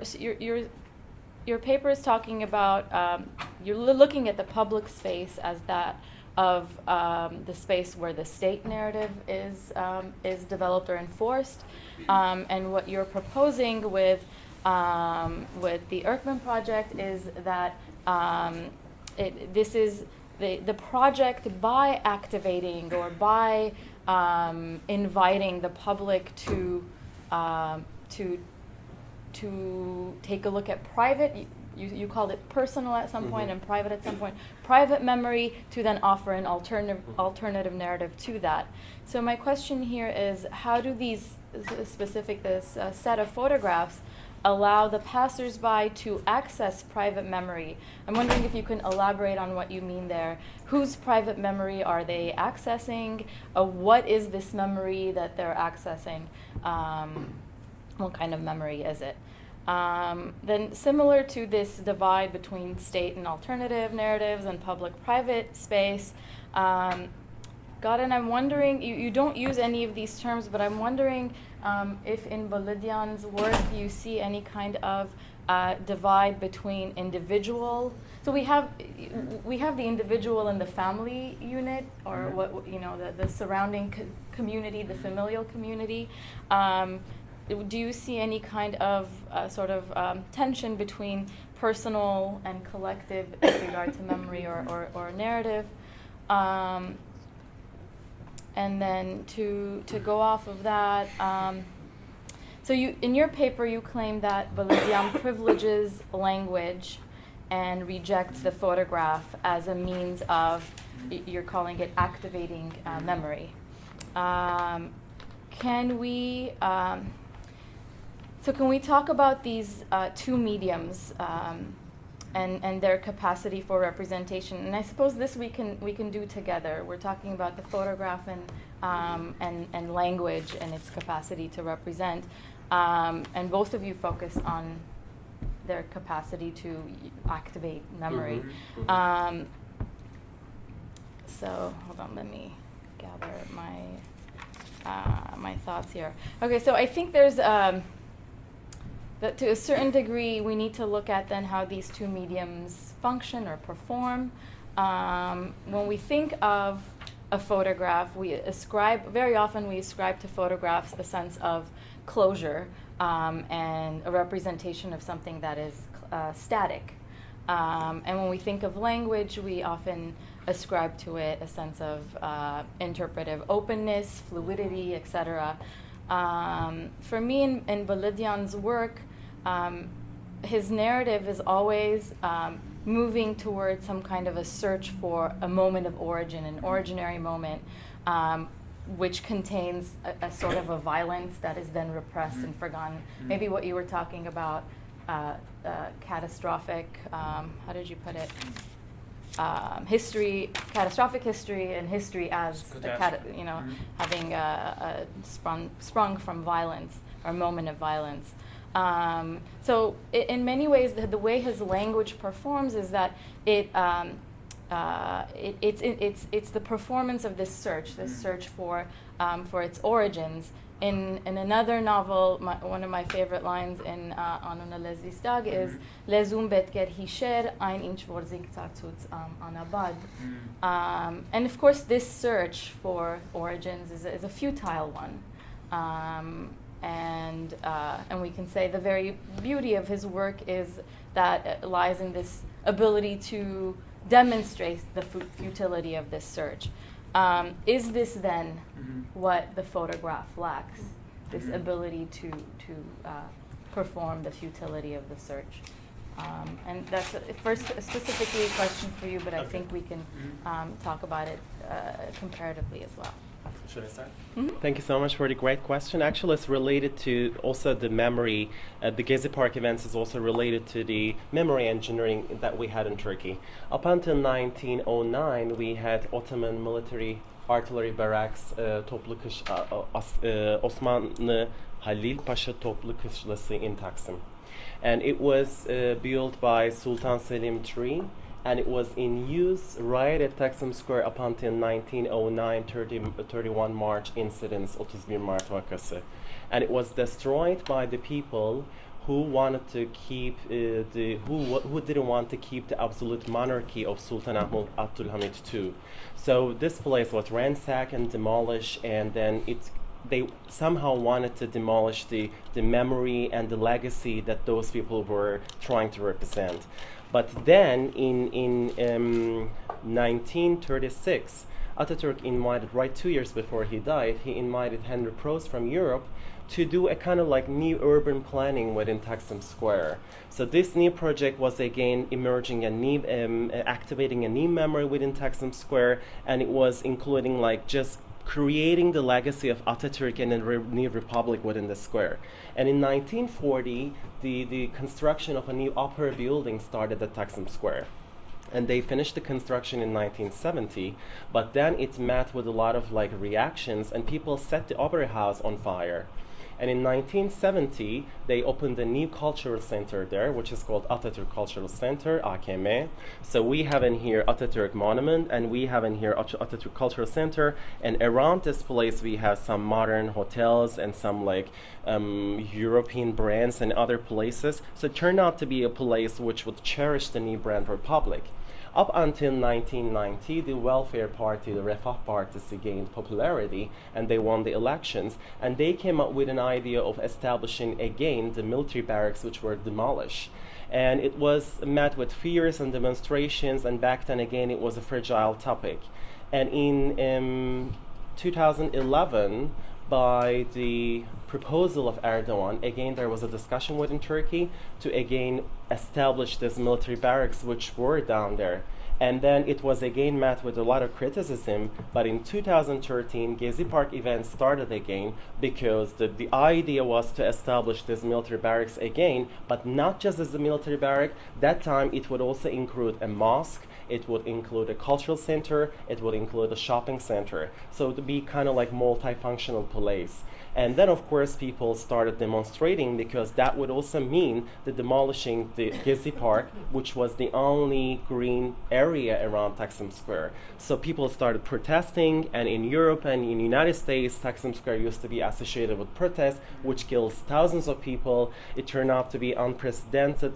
paper is talking about you're looking at the public space as that of the space where the state narrative is developed or enforced, and what you're proposing with the Erkman project is that this is the project by activating or by inviting the public to take a look at private, you called it personal at some point and private at some point, private memory, to then offer an alternative narrative to that. So my question here is, how do these this set of photographs allow the passersby to access private memory? I'm wondering if you can elaborate on what you mean there. Whose private memory are they accessing? What is this memory that they're accessing? What kind of memory is it? Then similar to this divide between state and alternative narratives and public-private space, Garen, I'm wondering, you don't use any of these terms, but I'm wondering if in Boyadjian's work you see any kind of divide between individual. So we have the individual and the family unit, or what the surrounding community, the familial community. Do you see any kind of tension between personal and collective with regard to memory or narrative? And then to go off of that, so you, in your paper, you claim that Boyadjian privileges language and rejects the photograph as a means of, you're calling it activating memory. Can we talk about these two mediums and their capacity for representation? And I suppose this we can do together. We're talking about the photograph and language and its capacity to represent. And both of you focus on their capacity to activate memory. So hold on, let me gather my thoughts here. Okay, so I think there's that to a certain degree we need to look at then how these two mediums function or perform. When we think of a photograph, very often we ascribe to photographs a sense of closure and a representation of something that is static. And when we think of language, we often ascribe to it a sense of interpretive openness, fluidity, etc. For me, in Boyadjian's work, his narrative is always moving towards some kind of a search for a moment of origin, an originary moment, which contains a sort of a violence that is then repressed and forgotten. Maybe what you were talking about, catastrophic, how did you put it? Catastrophic history, and history as having sprung from violence or moment of violence. So in many ways, the way his language performs is that it's the performance of this search for its origins. In another novel, one of my favorite lines in Anona Lezistag is Lezum betger hisher ein inch vorzik tatut anabad. And of course, this search for origins is a futile one. And we can say the very beauty of his work is that it lies in this ability to demonstrate the futility of this search. Is this then what the photograph lacks? This ability to perform the futility of the search. And that's first specifically a question for you, but I think we can talk about it comparatively as well. Should I start? Thank you so much for the great question. Actually, it's related to also the memory. The Gezi Park events is also related to the memory engineering that we had in Turkey. Up until 1909, we had Ottoman military artillery barracks, Osmanlı Halil Paşa Toplu Kışlası in Taksim. And it was built by Sultan Selim III. And it was in use right at Taksim Square up until 1909, 31 March incidents, 31 Mart vakası. And it was destroyed by the people who wanted to keep who didn't want to keep the absolute monarchy of Sultan Abdulhamid II. So this place was ransacked and demolished, and then they somehow wanted to demolish the memory and the legacy that those people were trying to represent. But then in 1936, Ataturk invited, right 2 years before he died, he invited Henry Prost from Europe to do a kind of like new urban planning within Taksim Square. So this new project was again emerging a new, activating a new memory within Taksim Square, and it was including like just creating the legacy of Ataturk and a new republic within the square. And in 1940, the construction of a new opera building started at Taksim Square. And they finished the construction in 1970, but then it met with a lot of like reactions, and people set the opera house on fire. And in 1970, they opened a new cultural center there, which is called Atatürk Cultural Center, AKM. So we have in here Atatürk Monument, and we have in here Atatürk Cultural Center. And around this place, we have some modern hotels and some like European brands and other places. So it turned out to be a place which would cherish the new brand republic. Up until 1990, the Welfare Party, the Refah Partisi, gained popularity, and they won the elections. And they came up with an idea of establishing again the military barracks, which were demolished. And it was met with fears and demonstrations, and back then again it was a fragile topic. And in 2011, by the proposal of Erdogan, again there was a discussion within Turkey to again establish this military barracks which were down there. And then it was again met with a lot of criticism, but in 2013, Gezi Park events started again because the idea was to establish this military barracks again, but not just as a military barrack. That time it would also include a mosque, it would include a cultural center, it would include a shopping center. So it would be kind of like multifunctional place. And then, of course, people started demonstrating because that would also mean the demolishing the Gezi Park, which was the only green area around Taksim Square. So people started protesting, and in Europe and in the United States, Taksim Square used to be associated with protests, which kills thousands of people. It turned out to be unprecedented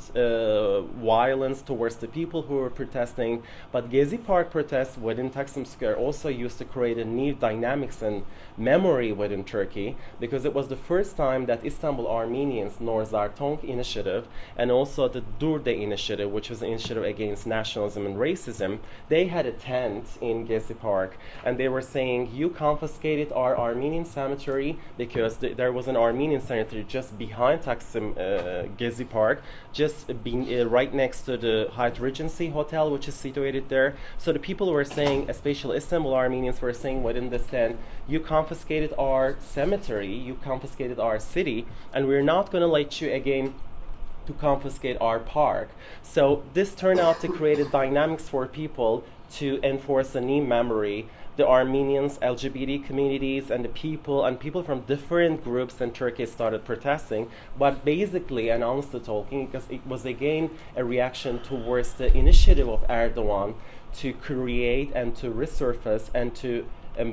violence towards the people who were protesting. But Gezi Park protests within Taksim Square also used to create a new dynamics and memory within Turkey, because it was the first time that Istanbul Armenians, Nor Zartonk initiative, and also the Durde initiative, which was an initiative against nationalism and racism, they had a tent in Gezi Park, and they were saying, you confiscated our Armenian cemetery, because there was an Armenian cemetery just behind Taksim Gezi Park, just being right next to the Hyatt Regency Hotel, which is situated there. So the people were saying, especially Istanbul Armenians were saying within this tent, you confiscated our cemetery, you confiscated our city, and we're not going to let you again to confiscate our park. So this turned out to create a dynamics for people to enforce a new memory. The Armenians, LGBT communities, and the people from different groups in Turkey started protesting. But basically, and honestly talking, because it was again a reaction towards the initiative of Erdogan to create and to resurface and to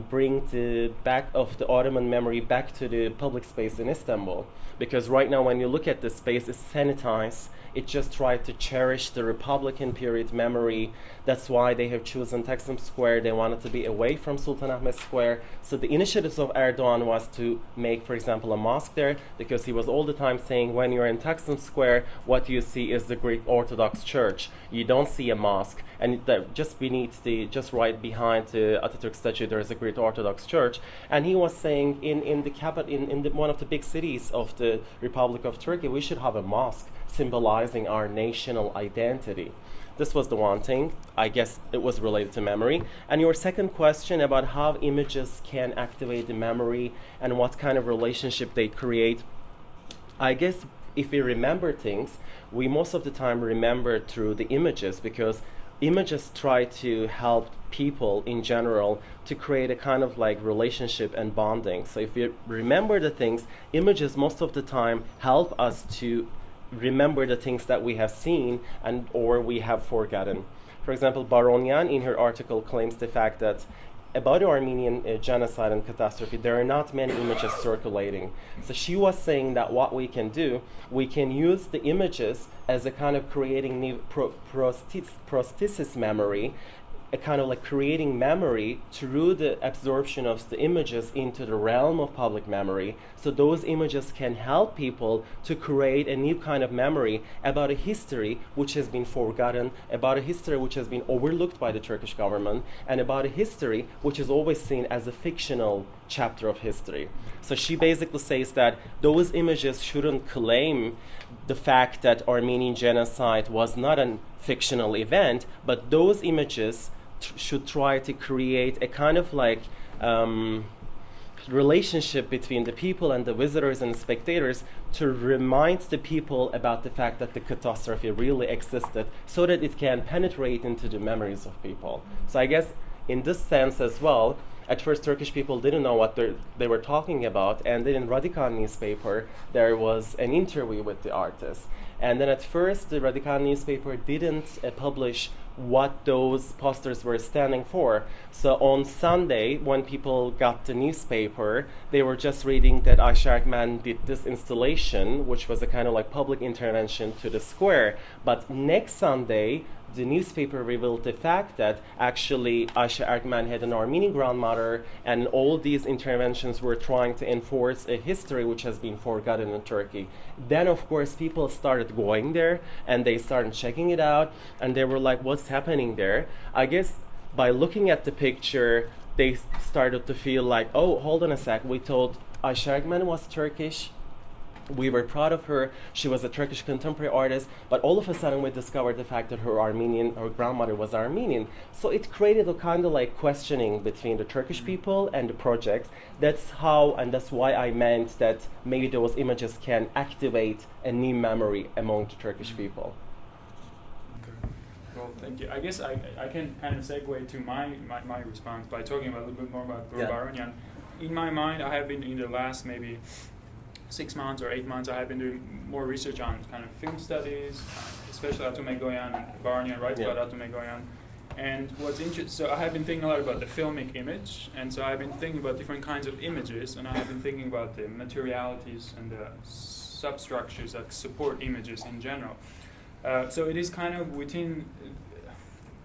bring the back of the Ottoman memory back to the public space in Istanbul. Because right now when you look at the space, it's sanitized. It just tried to cherish the Republican period memory. That's why they have chosen Taksim Square. They wanted to be away from Sultanahmet Square. So the initiatives of Erdogan was to make, for example, a mosque there, because he was all the time saying, when you're in Taksim Square, what you see is the Greek Orthodox Church. You don't see a mosque. And just beneath just right behind the Atatürk statue, there is a Greek Orthodox Church. And he was saying, in the capital, in one of the big cities of the Republic of Turkey, we should have a mosque symbolizing our national identity. This was the one thing. I guess it was related to memory. And your second question about how images can activate the memory and what kind of relationship they create. I guess if we remember things, we most of the time remember through the images, because images try to help people in general to create a kind of like relationship and bonding. So if you remember the things, images most of the time help us to remember the things that we have seen and or we have forgotten. For example, Baronian in her article claims the fact that about the Armenian genocide and catastrophe, there are not many images circulating. So she was saying that what we can do, we can use the images as a kind of creating new prosthesis memory a kind of like creating memory through the absorption of the images into the realm of public memory. So those images can help people to create a new kind of memory about a history which has been forgotten, about a history which has been overlooked by the Turkish government, and about a history which is always seen as a fictional chapter of history. So she basically says that those images shouldn't claim the fact that Armenian genocide was not a fictional event, but those images should try to create a kind of like relationship between the people and the visitors and the spectators to remind the people about the fact that the catastrophe really existed, so that it can penetrate into the memories of people. So I guess in this sense as well, at first Turkish people didn't know what they were talking about, and then in Radikal newspaper there was an interview with the artist. And then at first the Radikal newspaper didn't publish what those posters were standing for. So on Sunday, when people got the newspaper, they were just reading that Ayşe Erkmen did this installation, which was a kind of like public intervention to the square. But next Sunday, the newspaper revealed the fact that actually Ayşe Erkmen had an Armenian grandmother, and all these interventions were trying to enforce a history which has been forgotten in Turkey. Then, of course, people started going there, and they started checking it out, and they were like, what's happening there? I guess by looking at the picture, they started to feel like, oh, hold on a sec, we told Ayşe Erkmen was Turkish, we were proud of her, she was a Turkish contemporary artist, but all of a sudden we discovered the fact that her grandmother was Armenian. So it created a kind of like questioning between the Turkish people and the projects. That's how, and that's why I meant that maybe those images can activate a new memory among the Turkish people. Okay. Well, thank you. I guess I can kind of segue to my response by talking about a little bit more about Boyadjian. In my mind, I have been in the last maybe 6 months or 8 months, I have been doing more research on kind of film studies, especially Atume Goyan and Boyadjian writes about Atume Goyan. And what's interesting, so I have been thinking a lot about the filmic image, and so I've been thinking about different kinds of images, and I have been thinking about the materialities and the substructures that support images in general. So it is kind of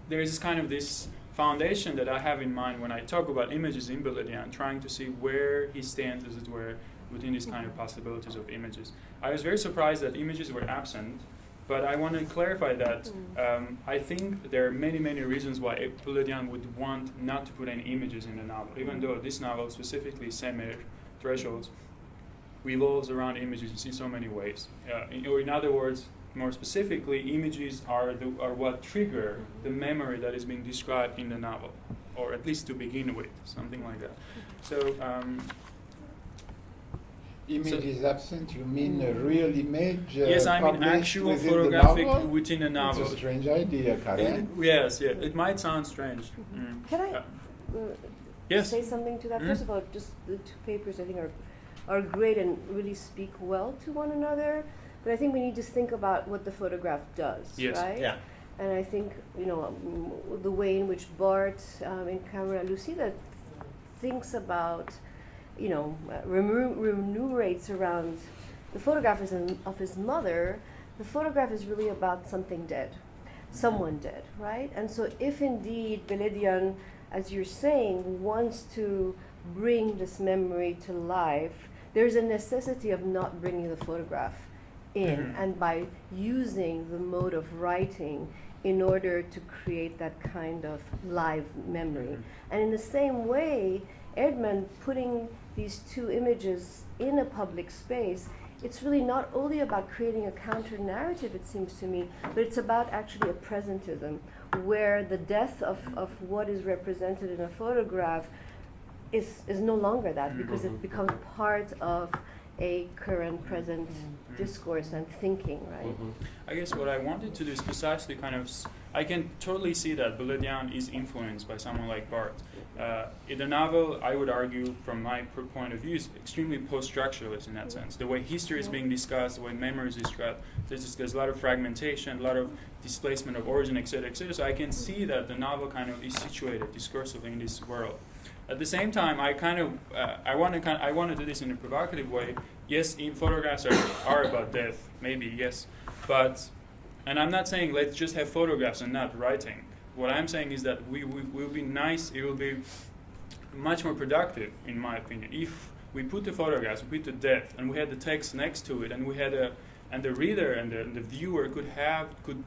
there is kind of this foundation that I have in mind when I talk about images in Boyadjian, trying to see where he stands, as it were, within these kind of possibilities of images. I was very surprised that images were absent, but I want to clarify that I think there are many, many reasons why Boyadjian would want not to put any images in the novel, even though this novel, specifically Semer, Thresholds, revolves around images in so many ways. In other words, more specifically, images are what trigger the memory that is being described in the novel, or at least to begin with, something like that. So, image is absent, you mean a real image? Yes, I mean actual photographic within a novel. It's a strange idea, Karen. Yes, it might sound strange. Can I yes. say something to that? First of all, just the two papers I think are great and really speak well to one another. But I think we need to think about what the photograph does, right? Yeah. And I think, the way in which Bart in Camera Lucida thinks about, remunerates around the photograph of his mother, the photograph is really about something dead, someone dead, right? And so if indeed Boyadjian, as you're saying, wants to bring this memory to life, there's a necessity of not bringing the photograph in, and by using the mode of writing in order to create that kind of live memory. And in the same way, Erdman putting these two images in a public space, it's really not only about creating a counter-narrative, it seems to me, but it's about actually a presentism, where the death of what is represented in a photograph is no longer that, because it becomes part of a current present discourse and thinking, right? I guess what I wanted to do is precisely I can totally see that Boyadjian is influenced by someone like Bart. In the novel, I would argue, from my point of view, is extremely post-structuralist in that sense. The way history is being discussed, the way memory is described, there's a lot of fragmentation, a lot of displacement of origin, etc., etc. So I can see that the novel kind of is situated discursively in this world. At the same time, I want to do this in a provocative way. Yes, photographs are about death, maybe, yes. And I'm not saying let's just have photographs and not writing. what I'm saying is that we will be nice. It will be much more productive, in my opinion, if we put the photographs, we put the depth, and we had the text next to it, and we had and the reader and the viewer could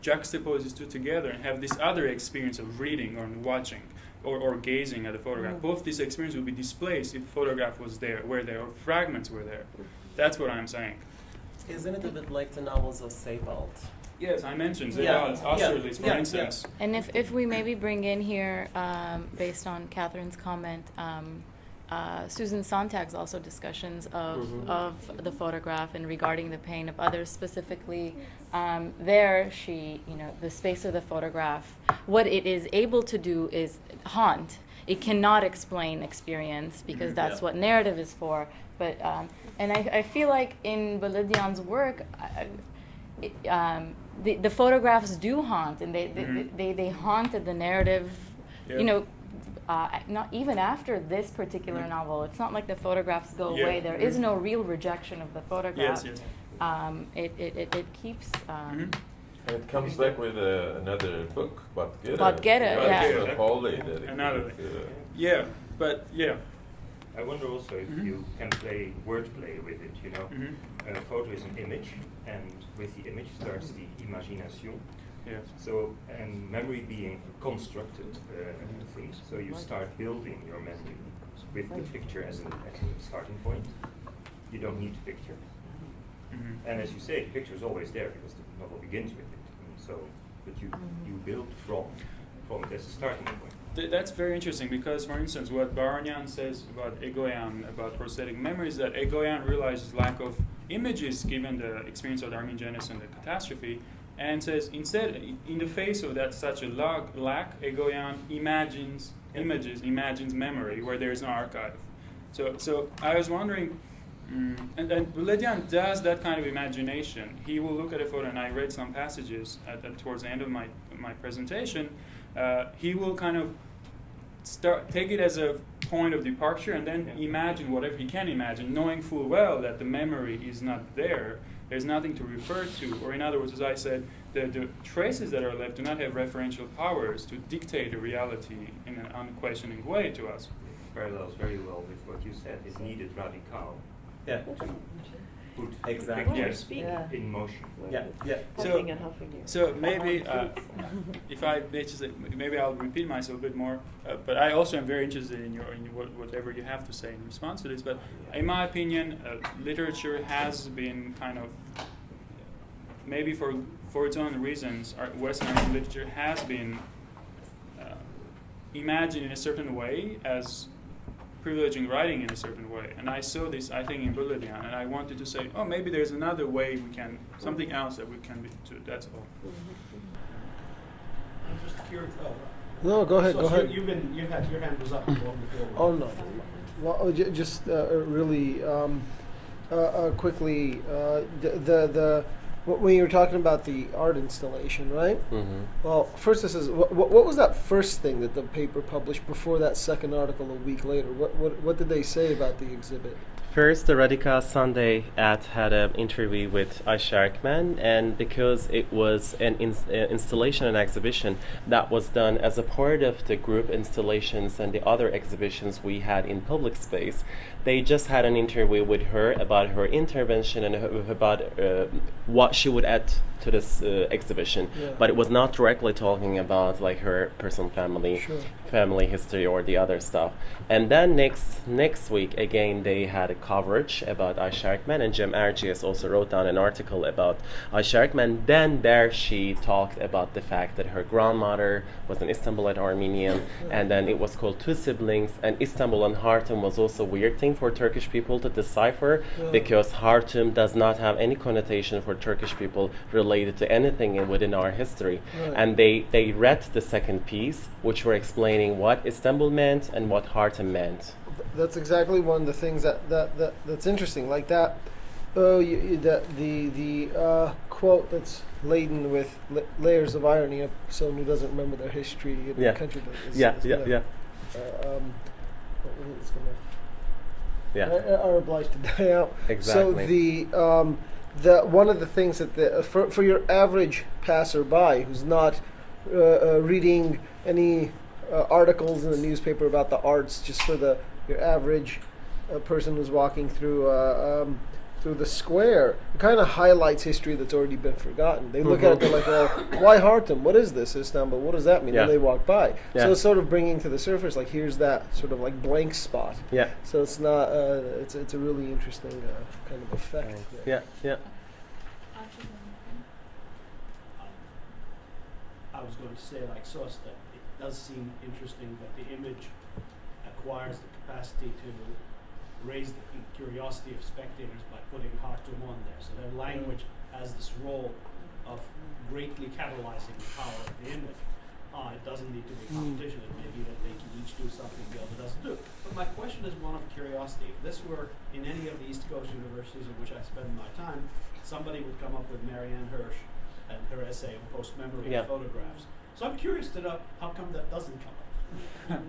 juxtapose these two together and have this other experience of reading or watching or gazing at the photograph. Both these experiences would be displaced if the photograph were there, or fragments were there. That's what I'm saying. Isn't it a bit like the novels of Sebald? Yes, I mentioned Yeah. Austerlitz, for Yeah. instance. And if we maybe bring in here, based on Catherine's comment, Susan Sontag's also discussions of the photograph and regarding the pain of others specifically. There, the space of the photograph, what it is able to do is haunt. It cannot explain experience because that's what narrative is for. But and I feel like in Boyadjian's work, the photographs do haunt, and they haunted the narrative. Yeah. Not even after this particular novel. It's not like the photographs go away. There is no real rejection of the photograph. Yes. It keeps. And it comes back with another book, Boyadjian. Boyadjian, yeah. Holy Another. I wonder also if you can play wordplay with it, A photo is an image, and with the image starts the imagination. Yes. So, and memory being a constructed thing, so you start building your memory with the picture as a starting point. You don't need the picture. And as you say, the picture is always there because the novel begins with it. And so, but you build from it as a starting point. That's very interesting because, for instance, what Boyadjian says about Egoyan, about prosthetic memory, is that Egoyan realizes lack of images given the experience of the Armenian genocide and the catastrophe, and says instead, in the face of that such a lack, Egoyan imagines images, imagines memory where there is no archive. So I was wondering, and Boyadjian does that kind of imagination. He will look at a photo, and I read some passages towards the end of my presentation. He will kind of take it as a point of departure and then imagine whatever he can imagine, knowing full well that the memory is not there. There's nothing to refer to, or in other words, as I said, the traces that are left do not have referential powers to dictate a reality in an unquestioning way to us. Parallels very well with what you said. It needed radical Yeah. to put Exactly. pictures Yeah. in motion. Yeah. Huffing and huffing here. So maybe, if I maybe I'll repeat myself a bit more. But I also am very interested in whatever you have to say in response to this. But in my opinion, literature has been kind of, maybe for its own reasons, Western Armenian literature has been imagined in a certain way as privileging writing in a certain way. And I saw this, I think, in Boyadjian, and I wanted to say, oh, maybe there's another way we can, something else that we can do. That's all. I'm just curious. No, go ahead. So Go ahead. You've had your hand was up before. Oh no. Well, just really quickly, when you were talking about the art installation, right? Mm-hmm. Well, first this is what was that first thing that the paper published before that second article a week later? What did they say about the exhibit? First, the Radika Sunday had an interview with Ayşe Erkmen, and because it was an installation and exhibition that was done as a part of the group installations and the other exhibitions we had in public space, they just had an interview with her about her intervention and about what she would add to this exhibition. Yeah. But it was not directly talking about like her personal family history or the other stuff. And then next week again they had a coverage about Ayşe Erkmen, and Cem Erciyes also wrote down an article about Ayşe Erkmen. Then there she talked about the fact that her grandmother was an Istanbulite Armenian, and then it was called Two Siblings, and Istanbul and Hartum was also a weird thing for Turkish people to decipher, because Hartum does not have any connotation for Turkish people related to anything within our history. Right. And they read the second piece, which were explaining what Istanbul meant and what Hartum meant. That's exactly one of the things that's interesting. Like that, the quote that's laden with layers of irony of someone who doesn't remember their history in the country. Are obliged to die out. Exactly. So the one of the things that for your average passerby who's not reading any articles in the newspaper about the arts, just for your average person who's walking through the square, it kind of highlights history that's already been forgotten. They look at it, they're like, well, why Hartum? What is this, Istanbul? What does that mean? Yeah. And they walk by. Yeah. So it's sort of bringing to the surface, like, here's that sort of like blank spot. Yeah. So it's not, it's a really interesting kind of effect. Yeah, yeah. I was going to say, like Sos, that it does seem interesting that the image acquires the capacity to raise the curiosity of spectators by putting Hartum on there. So their language has this role of greatly catalyzing the power of the image. It doesn't need to be competition. It may be that they can each do something the other doesn't do. But my question is one of curiosity. If this were in any of the East Coast universities in which I spend my time, somebody would come up with Marianne Hirsch and her essay on post-memory photographs. So I'm curious to know how come that doesn't come up.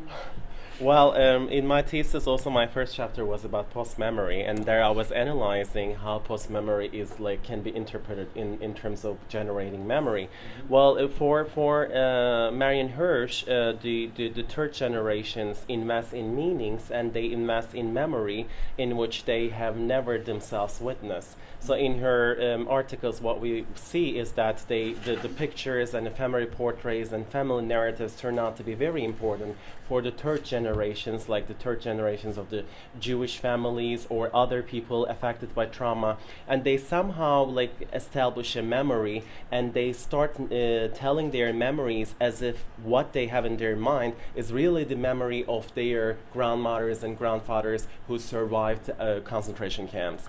Well, in my thesis, also my first chapter was about post-memory, and there I was analyzing how post-memory is can be interpreted in terms of generating memory. Well, for Marianne Hirsch, the third generations invest in meanings, and they invest in memory in which they have never themselves witnessed. So in her articles, what we see is that the pictures and ephemeral portraits and family narratives turn out to be very important for the third generations, like the third generations of the Jewish families or other people affected by trauma. And they somehow establish a memory, and they start telling their memories as if what they have in their mind is really the memory of their grandmothers and grandfathers who survived concentration camps.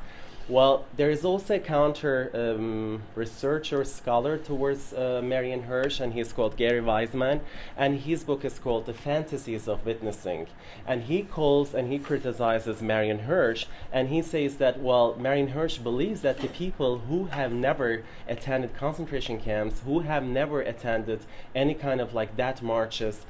Well, there is also a counter researcher, scholar towards Marianne Hirsch, and he's called Gary Weissman, and his book is called The Fantasies of Witnessing. And he calls and he criticizes Marianne Hirsch, and he says that, well, Marianne Hirsch believes that the people who have never attended concentration camps, who have never attended any kind of death marches,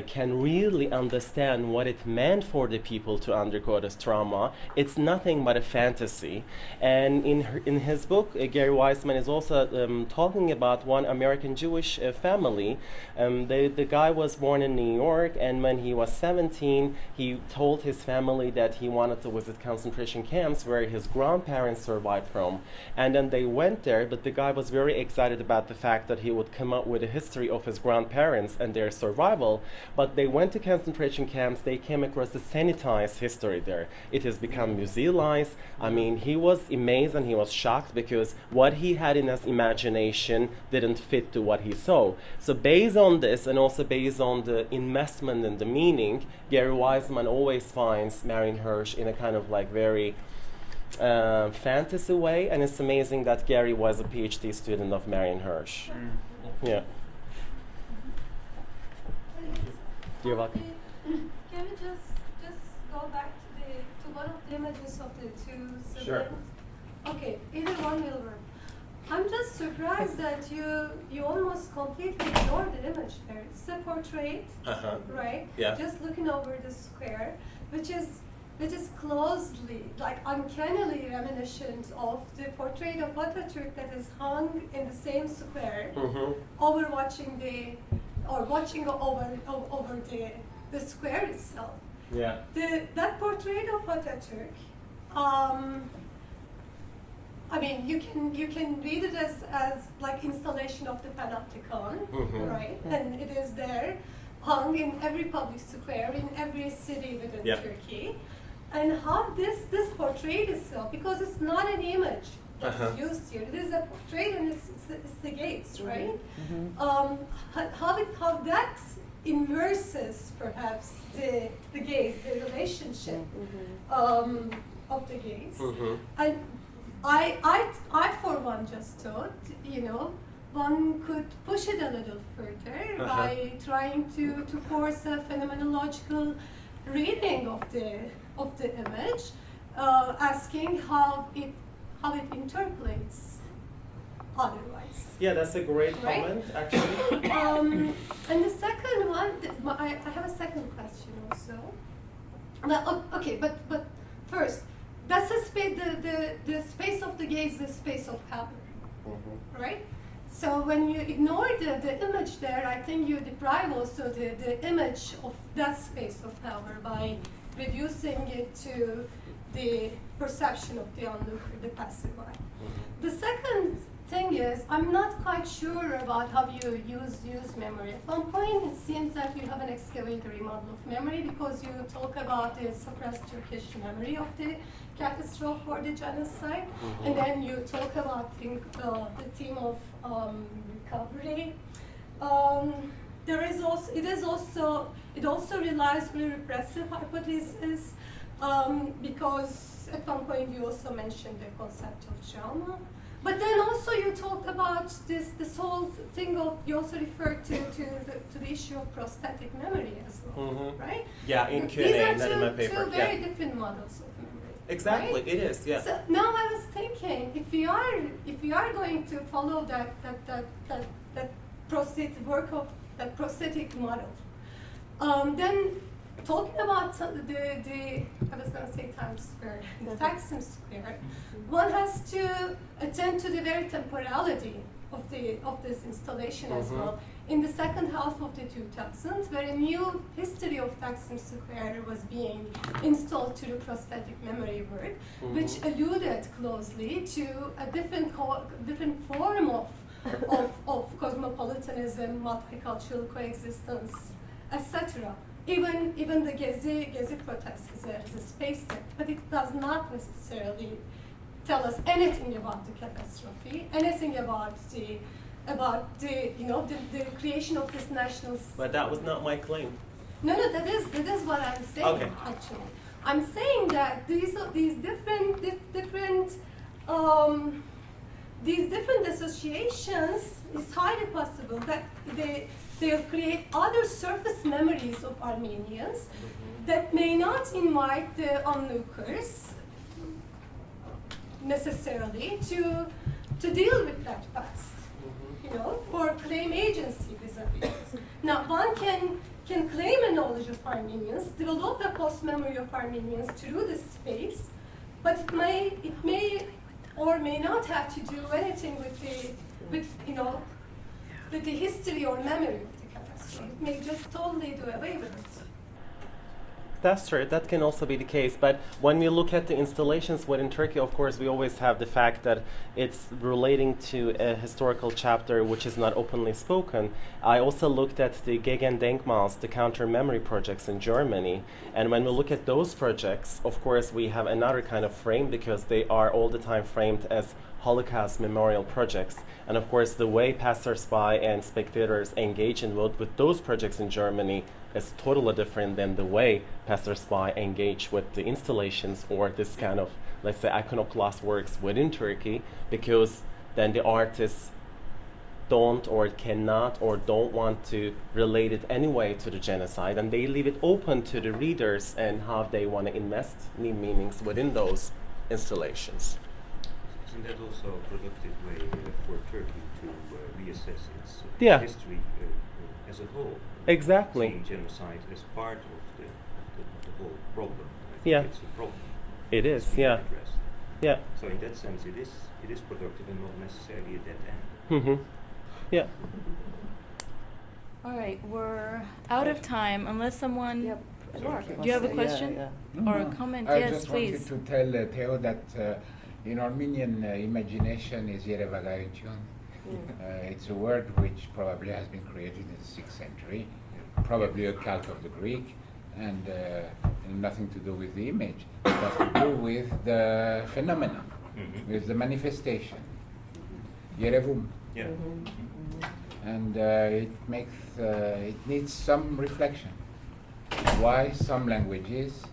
can really understand what it meant for the people to undergo this trauma. It's nothing but a fantasy. And in his book, Gary Weissman is also talking about one American Jewish family. The guy was born in New York, and when he was 17, he told his family that he wanted to visit concentration camps where his grandparents survived from. And then they went there, but the guy was very excited about the fact that he would come up with a history of his grandparents and their survival. But they went to concentration camps, they came across the sanitized history there. It has become musealized. I mean, he was amazed and he was shocked because what he had in his imagination didn't fit to what he saw. So based on this, and also based on the investment and the meaning, Gary Weissman always finds Marianne Hirsch in a kind of very fantasy way, and it's amazing that Gary was a PhD student of Marianne Hirsch. Yeah. You're welcome. Can we just go back to one of the images of the two siblings? Sure. Okay, either one will work. I'm just surprised that you almost completely ignore the image there. It's a portrait, right? Yeah. Just looking over the square, which is closely, uncannily reminiscent of the portrait of Atatürk that is hung in the same square, watching over the square itself. Yeah. That portrait of Atatürk, I mean, you can read it as installation of the Panopticon, right? And it is there, hung in every public square in every city within Turkey. And how this portrait itself, because it's not an image that's used here, it is a portrait and it's the gaze, right? How that immerses perhaps the gaze, the relationship of the gaze. And I for one just thought, one could push it a little further by trying to force a phenomenological reading of the image, asking how it interpolates otherwise. Yeah, that's a great comment, actually. And the second one, I have a second question also. Well, okay, but first, that's the space of the gaze, the space of power, right? So when you ignore the image there, I think you deprive also the image of that space of power by reducing it to the perception of the onlooker, the passerby. The second thing is, I'm not quite sure about how you use memory. At one point, it seems that you have an excavatory model of memory because you talk about the suppressed Turkish memory of the catastrophe or the genocide, and then you talk about the theme of recovery. It also relies on a repressive hypothesis because at one point you also mentioned the concept of trauma. But then also you talked about this whole thing of, you also referred to the issue of prosthetic memory as well, right? Yeah, in Q&A, not in my These paper. are two very different models of memory. Exactly, right? it is, yeah. So now I was thinking, if we are going to follow that prosthetic model, then talking about I was going to say Times Square, the Taksim Square, one has to attend to the very temporality of this installation as well. In the second half of the 2000s, where a new history of Taksim Square was being installed to the prosthetic memory work, which alluded closely to a different form of cosmopolitanism, multicultural coexistence, etc. Even the Gezi protest is a space there, but it does not necessarily tell us anything about the catastrophe, anything about the creation of this national. But that was not my claim. No, that is what I'm saying. Okay. Actually, I'm saying that these different associations, it's highly possible that they'll create other surface memories of Armenians that may not invite the onlookers necessarily to deal with that past, or claim agency vis-a-vis. Now, one can claim a knowledge of Armenians, develop a post-memory of Armenians through this space, but it may or may not have to do anything with the history or memory of the catastrophe. It may just totally do away with it. That's true, that can also be the case. But when we look at the installations within Turkey, of course, we always have the fact that it's relating to a historical chapter which is not openly spoken. I also looked at the Gegendenkmals, the counter-memory projects in Germany. And when we look at those projects, of course, we have another kind of frame because they are all the time framed as Holocaust memorial projects. And of course, the way passers-by and spectators engage and vote with those projects in Germany is totally different than the way passers-by engage with the installations or this kind of, let's say, iconoclast works within Turkey, because then the artists don't or cannot or don't want to relate it anyway to the genocide, and they leave it open to the readers and how they want to invest new meanings within those installations. Isn't that also a productive way for Turkey to reassess its history as a whole? Exactly. Seeing genocide as part of the whole problem. It's a problem. It is, addressed. Yeah. So in that sense, it is productive and not necessarily a dead end. Mm-hmm. Yeah. All right, we're out of time unless someone. Yep. Do you have a question or a comment? I Yes, just please. wanted to tell Theo that in Armenian imagination is Yerevagayutyon. It's a word which probably has been created in the 6th century, probably a calque of the Greek, and nothing to do with the image. It has to do with the phenomenon, with the manifestation. Yerevum. Yeah. And it needs some reflection. Why some languages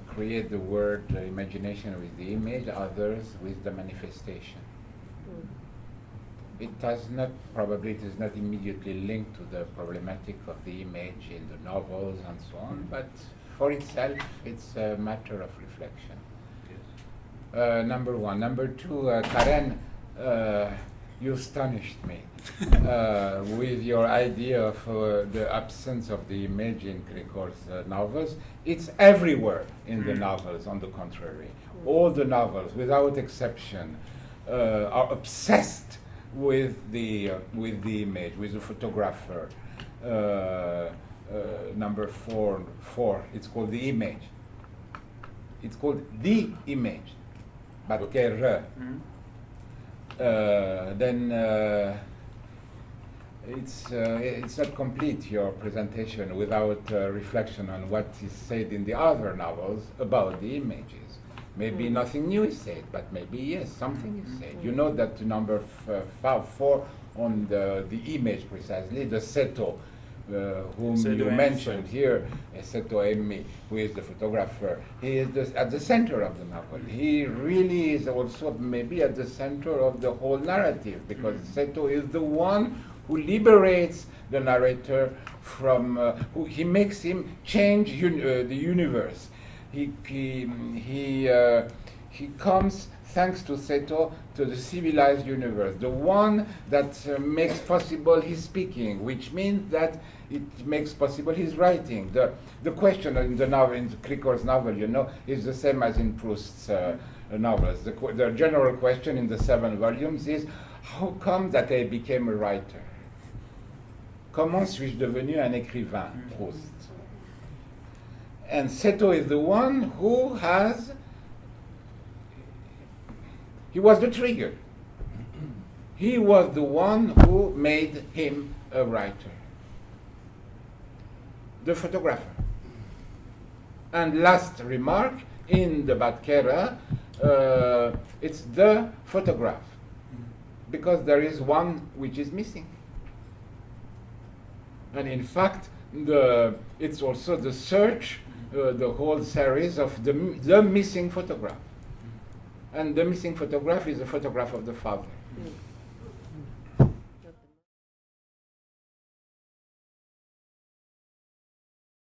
create the word imagination with the image, others with the manifestation. It is not immediately linked to the problematic of the image in the novels and so on, but for itself, it's a matter of reflection. Yes. Number one. Number two, Karen, you astonished me with your idea of the absence of the image in Krikor's novels. It's everywhere in the novels, on the contrary. All the novels, without exception, are obsessed with the image, with the photographer. Number four. It's called the image. It's called the image. Batkere. Then it's not complete, your presentation, without reflection on what is said in the other novels about the images. Maybe nothing new is said, but maybe yes, something is said. You know that number 4 on the image precisely, the Seto, whom Seto you Emmi. mentioned here, Seto Emmi, who is the photographer. He is at the center of the novel. He really is also maybe at the center of the whole narrative, because Seto is the one who liberates the narrator from, who he makes him change the universe. He comes, thanks to Seto, to the civilized universe, the one that makes possible his speaking, which means that it makes possible his writing. The question in the novel, in Cricor's novel, you know, is the same as in Proust's novels. The general question in the 7 volumes is, how come that I became a writer? Comment suis-je devenu un écrivain, Proust? And Seto is the one who he was the trigger. He was the one who made him a writer. The photographer. And last remark, in the Batkere, it's the photograph. Because there is one which is missing. And in fact, it's also the search, the whole series of the missing photograph. And the missing photograph is a photograph of the father.